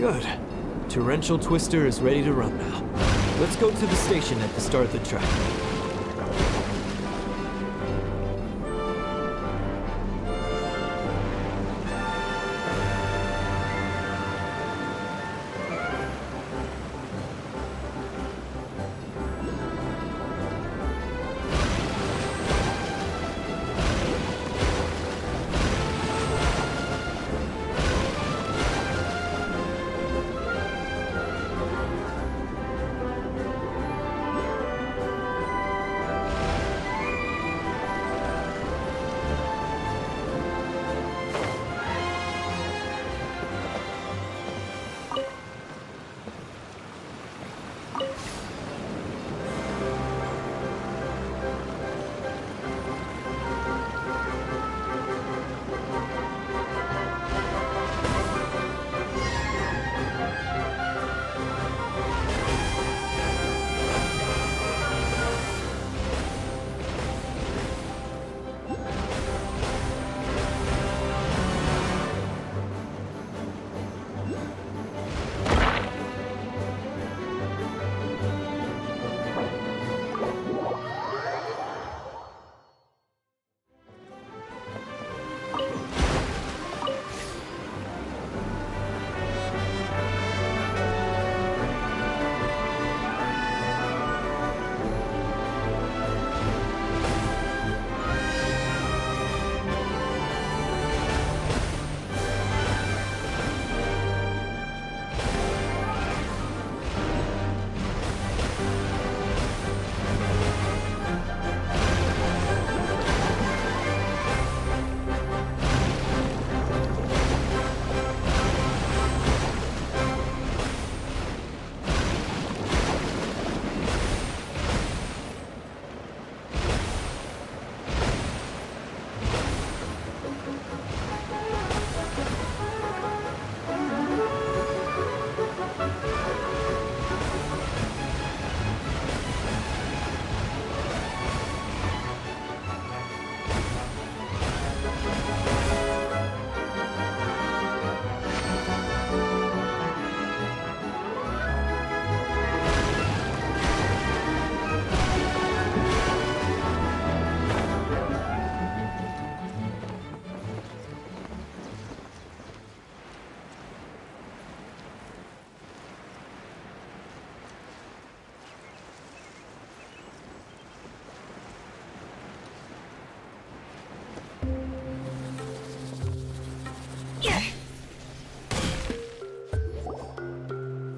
Good. Torrential Twister is ready to run now. Let's go to the station at the start of the track.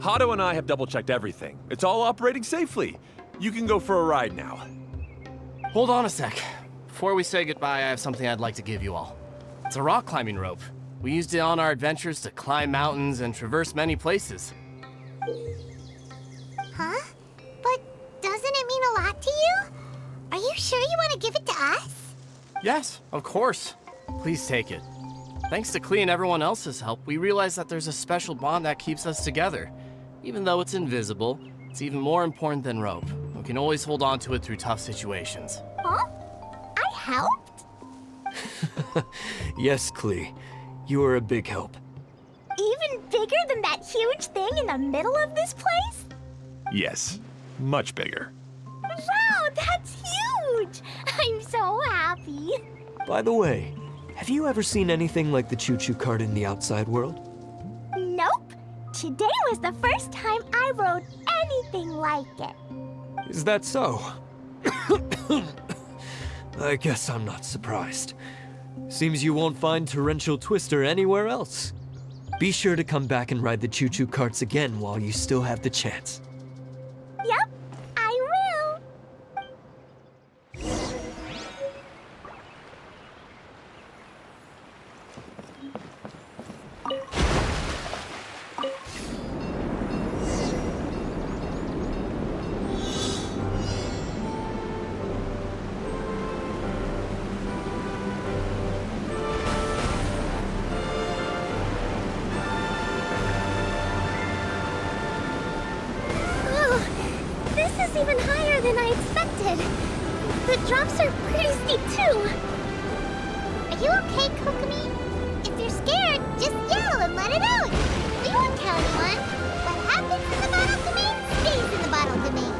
Hato and I have double-checked everything. It's all operating safely. You can go for a ride now. Hold on a sec. Before we say goodbye, I have something I'd like to give you all. It's a rock climbing rope. We used it on our adventures to climb mountains and traverse many places. Huh? But doesn't it mean a lot to you? Are you sure you want to give it to us? Yes, of course. Please take it. Thanks to Klee and everyone else's help, we realized that there's a special bond that keeps us together. Even though it's invisible, it's even more important than rope. We can always hold on to it through tough situations. Huh? I helped? Yes, Klee. You are a big help. Even bigger than that huge thing in the middle of this place? Yes, much bigger. Wow, that's huge! I'm so happy. By the way, have you ever seen anything like the choo-choo cart in the outside world? Nope. Today was the first time I rode anything like it. Is that so? I guess I'm not surprised. Seems you won't find Torrential Twister anywhere else. Be sure to come back and ride the choo-choo carts again while you still have the chance. Yep, I will. Even higher than I expected. The drops are pretty steep too. Are you okay, Kokomi? If you're scared, just yell and let it out. We won't tell anyone. What happens in the bottle domain stays in the bottle domain.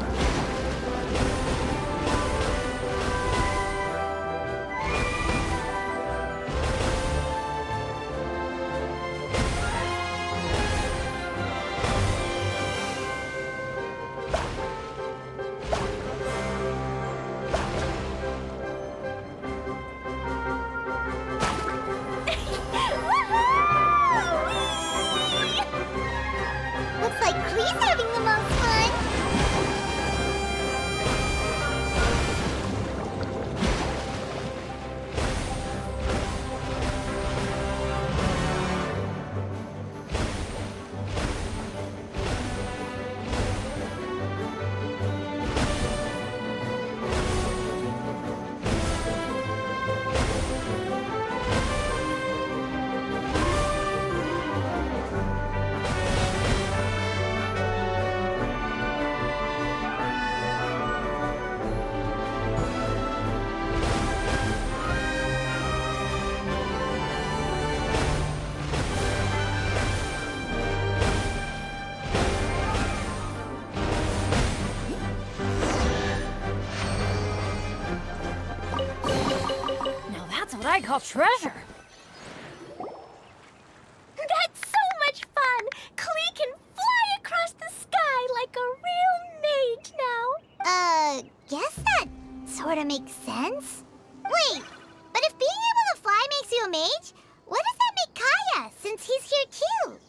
Looks like Klee's having the most fun. Now that's what I call treasure. That's so much fun! Klee can fly across the sky like a real mage now. Guess that sort of makes sense. Wait, but if being able to fly makes you a mage, what does that make Kaya, since he's here too?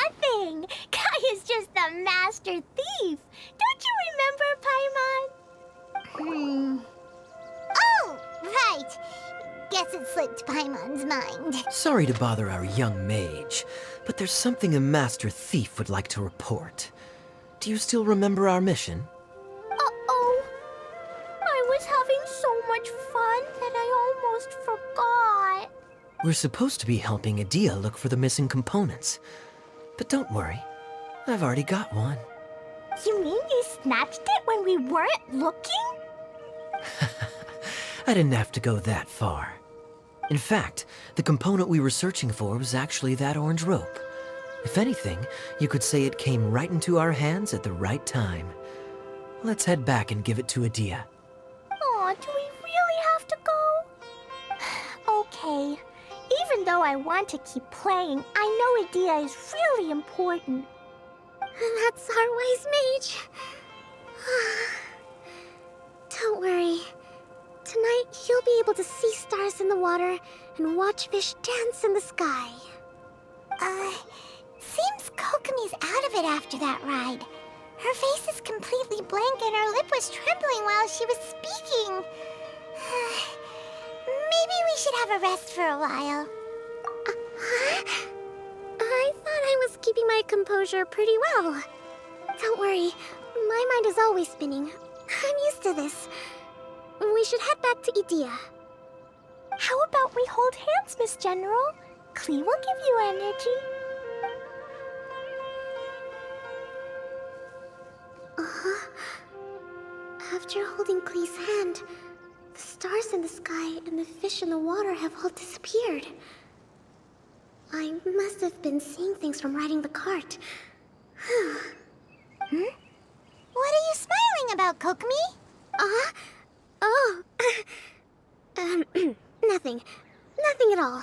Nothing! Kaya's just the master thief. Don't you remember, Paimon? Oh, right. Guess it slipped Paimon's mind. Sorry to bother our young mage, but there's something a master thief would like to report. Do you still remember our mission? Uh-oh. I was having so much fun that I almost forgot. We're supposed to be helping Adia look for the missing components. But don't worry, I've already got one. You mean you snatched it when we weren't looking? I didn't have to go that far. In fact, the component we were searching for was actually that orange rope. If anything, you could say it came right into our hands at the right time. Let's head back and give it to Adia. Aw, do we really have to go? Okay. Even though I want to keep playing, I know Adia is really important. That's our wise mage. Don't worry. Tonight, you'll be able to see stars in the water and watch fish dance in the sky. Seems Kokomi's of it after that ride. Her face is completely blank and her lip was trembling while she was speaking. Maybe we should have a rest for a while. I thought I was keeping my composure pretty well. Don't worry, my mind is always spinning. I'm used to this. We should head back to Idea. How about we hold hands, Miss General? Klee will give you energy. After holding Klee's hand, the stars in the sky and the fish in the water have all disappeared. I must have been seeing things from riding the cart. What are you smiling about, Kokomi? Oh. Nothing. Nothing at all.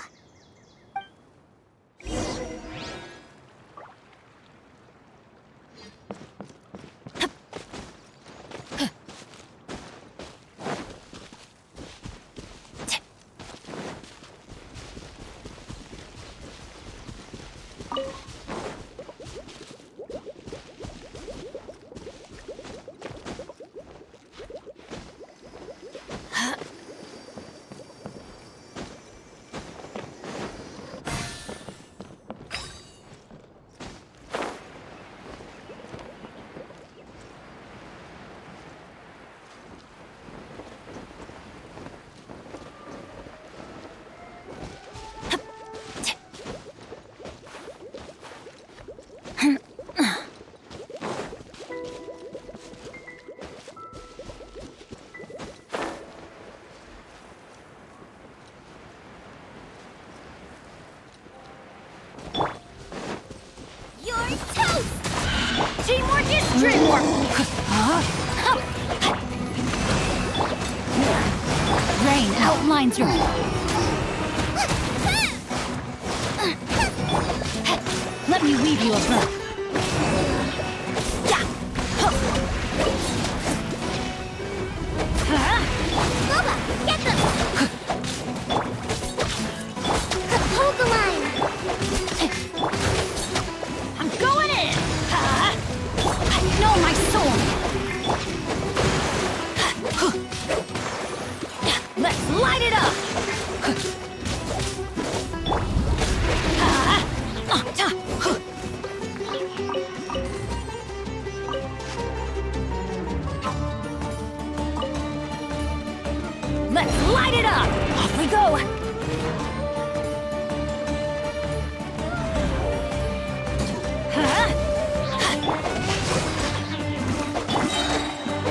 Teamwork is dreamwork! Rain outlines your... Let me weave you a verb. Glava, get them! Hold the line! I'm going in! Know my soul! Let's light it up! Let's light it up! Off we go!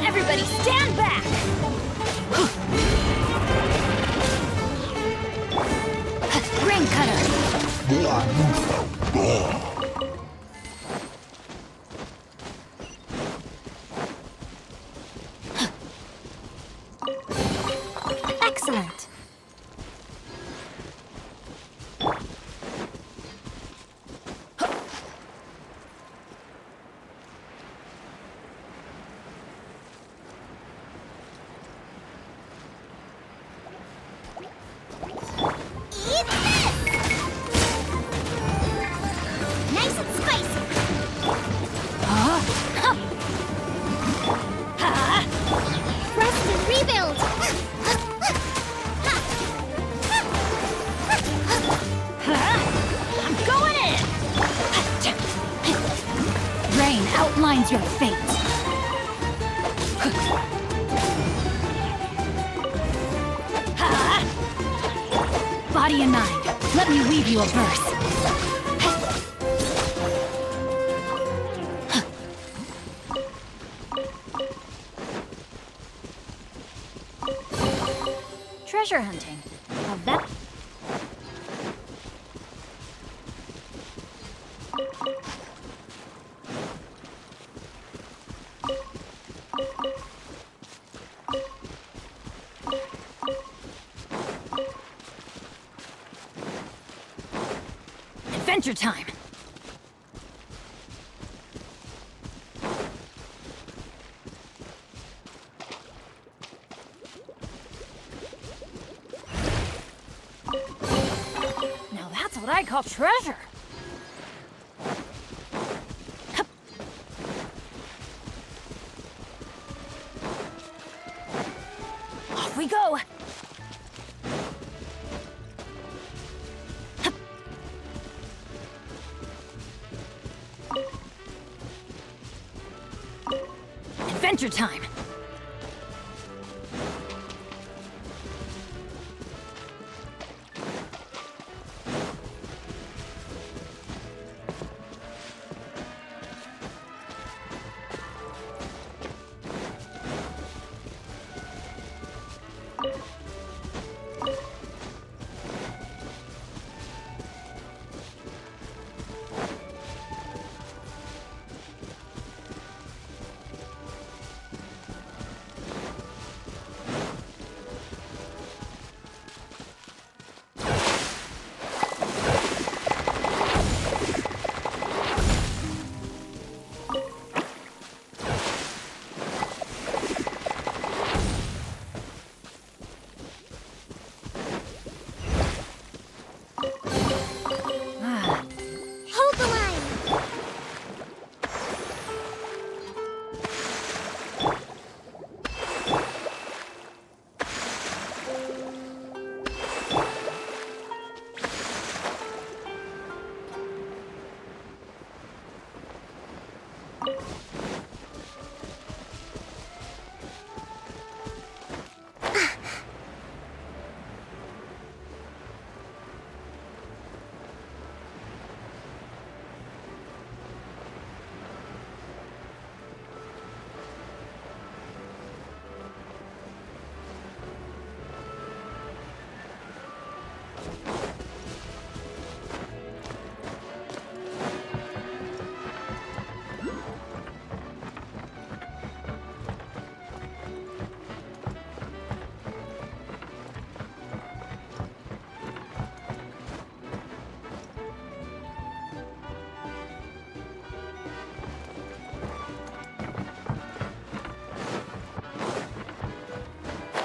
Everybody stand back! Ring cutter! Excellent. Eat this! Nice and spicy! Rest and rebuild! I'm going in! Rain outlines your fate. Body and mind, let me weave you a verse. Treasure hunting. Now that... Adventure time! Now that's what I call treasure! we go! Adventure time! Hold the line!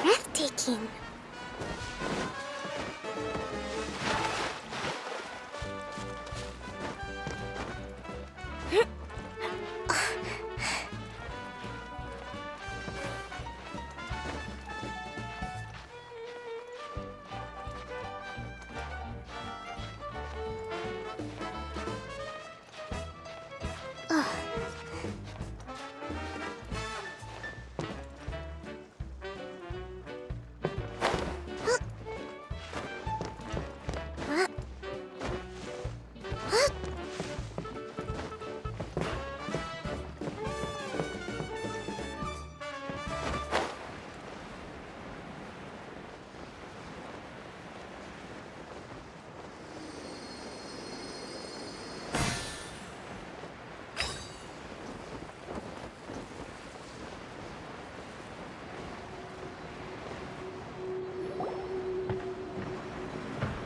Breathtaking.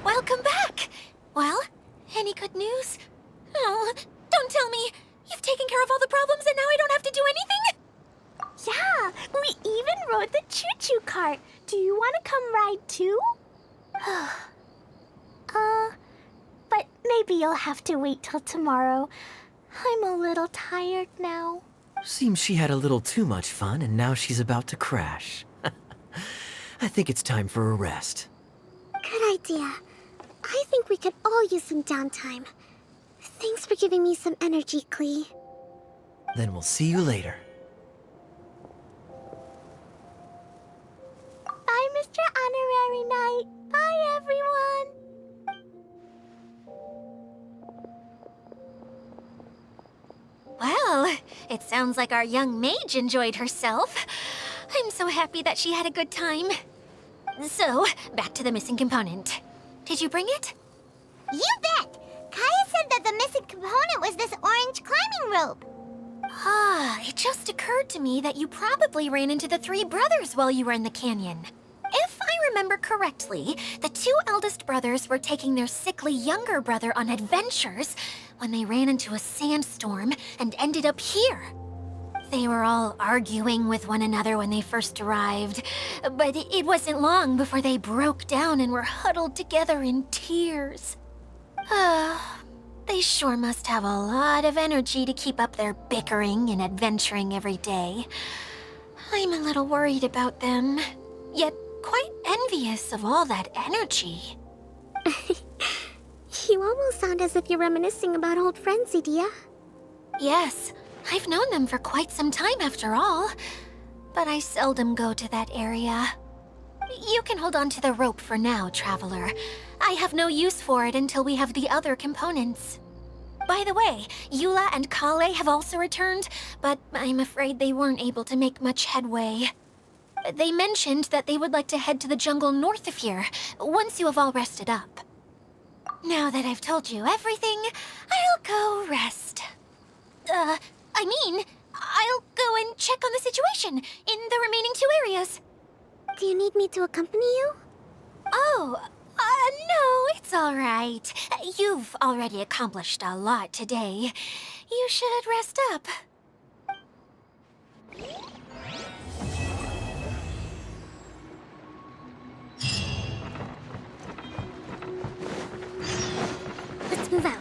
Welcome back! Well, any good news? Oh, don't tell me! You've taken care of all the problems and now I don't have to do anything? Yeah, we even rode the choo-choo cart. Do you want to come ride too? But maybe you'll have to wait till tomorrow. I'm a little tired now. Seems she had a little too much fun and now she's about to crash. I think it's time for a rest. Good idea. I think we could all use some downtime. Thanks for giving me some energy, Klee. Then we'll see you later. Bye, Mr. Honorary Knight. Bye, everyone. Well, it sounds like our young mage enjoyed herself. I'm so happy that she had a good time. So, back to the missing component. Did you bring it? You bet! Kaya said that the missing component was this orange climbing rope. Ah, it just occurred to me that you probably ran into the three brothers while you were in the canyon. If I remember correctly, the two eldest brothers were taking their sickly younger brother on adventures when they ran into a sandstorm and ended up here. They were all arguing with one another when they first arrived, but it wasn't long before they broke down and were huddled together in tears. They sure must have a lot of energy to keep up their bickering and adventuring every day. I'm a little worried about them. Yet, quite envious of all that energy. You almost sound as if you're reminiscing about old friends, Edea. Yes, I've known them for quite some time after all. But I seldom go to that area. You can hold on to the rope for now, Traveler. I have no use for it until we have the other components. By the way, Eula and Kale have also returned, but I'm afraid they weren't able to make much headway. They mentioned that they would like to head to the jungle north of here, once you have all rested up. Now that I've told you everything, I'll go rest. I'll go and check on the situation in the remaining 2 areas. Do you need me to accompany you? Oh, no, it's all right. You've already accomplished a lot today. You should rest up. Let's move out.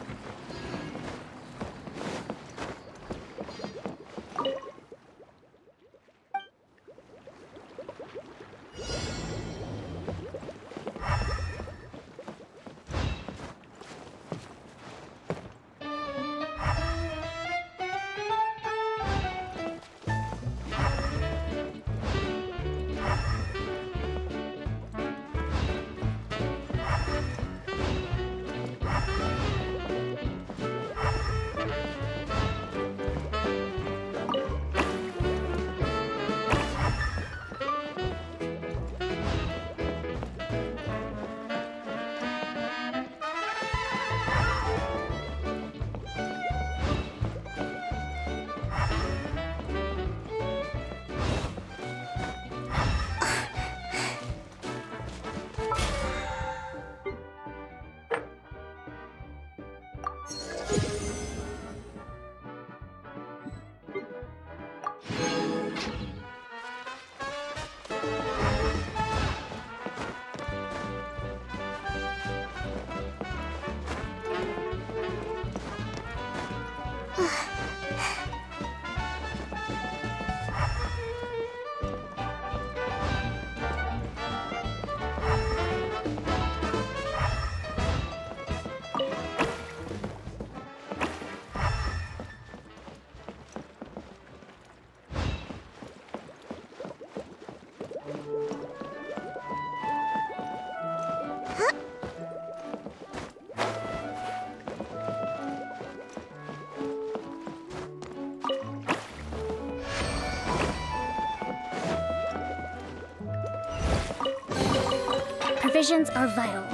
Provisions are vital.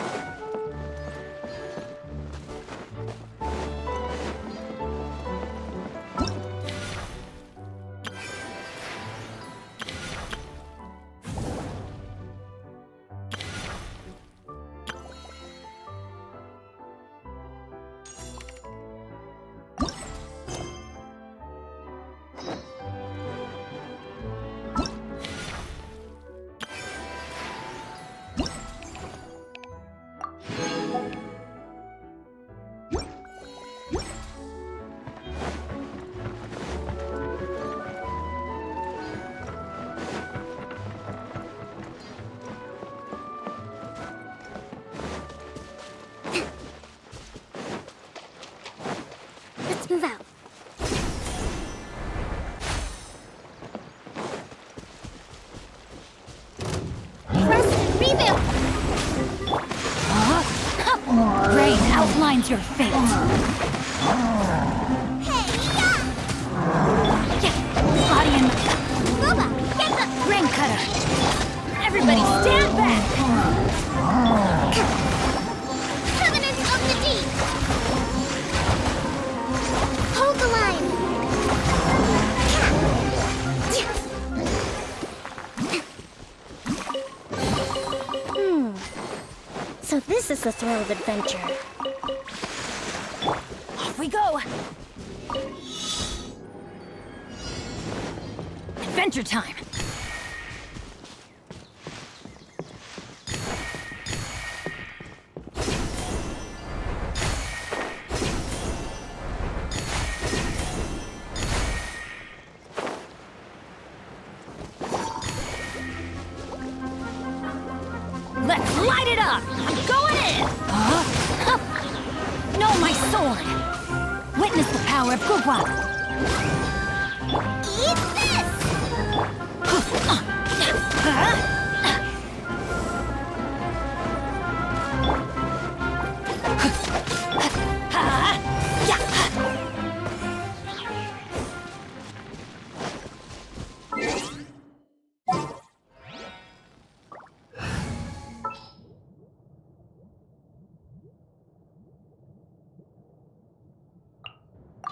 Let's move out. Rest and rebuild! Rain outlines your fate. Body and Boba, get the ring cutter. Everybody stand back. Covenant of the Deep! Hold the line! So this is the thrill of adventure. Off we go. Adventure time. Let's light it up! I'm going in! No, my sword! Witness the power of Gugwa! Eat this!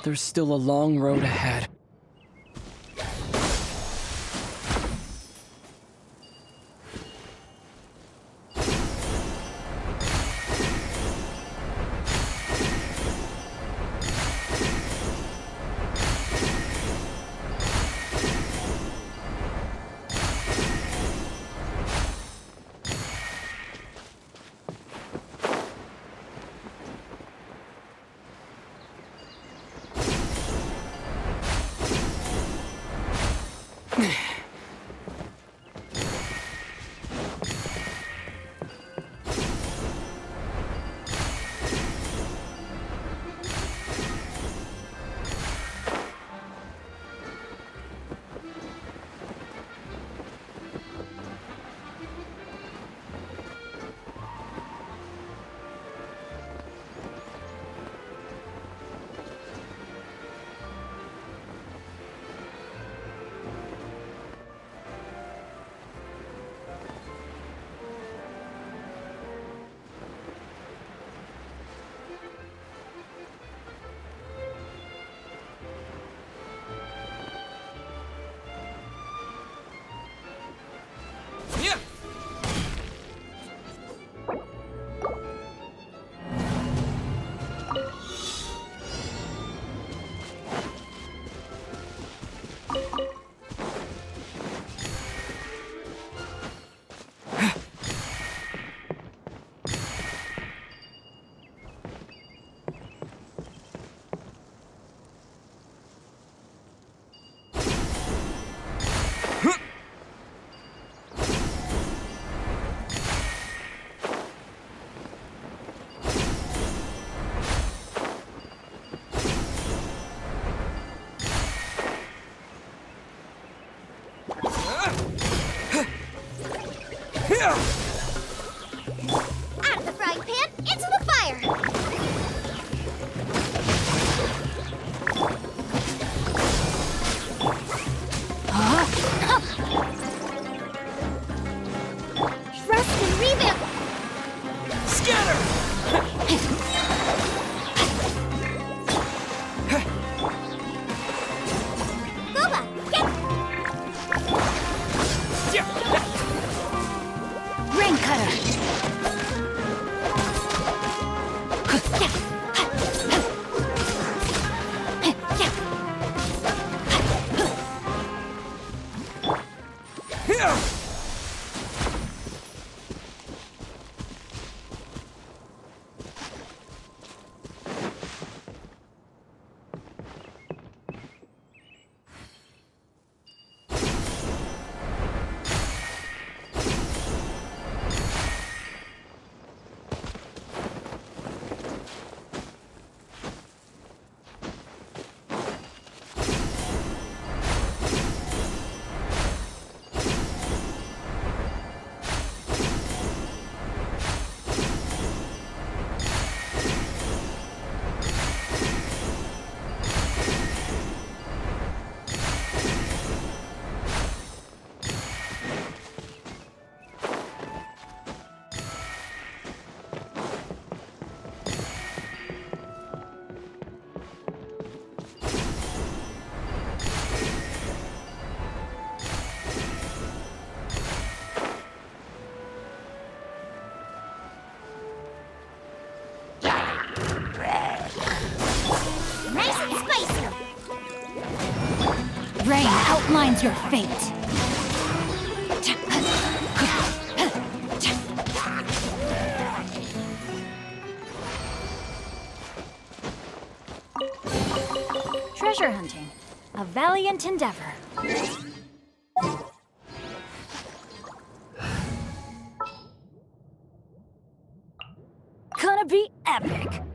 There's still a long road ahead. Out of the frying pan, into the fire! Trust and revamp! Scatter! Boba, get! Rain cutter! Nice and spicy! Rain outlines your fate. Treasure hunting, a valiant endeavor. gonna be epic.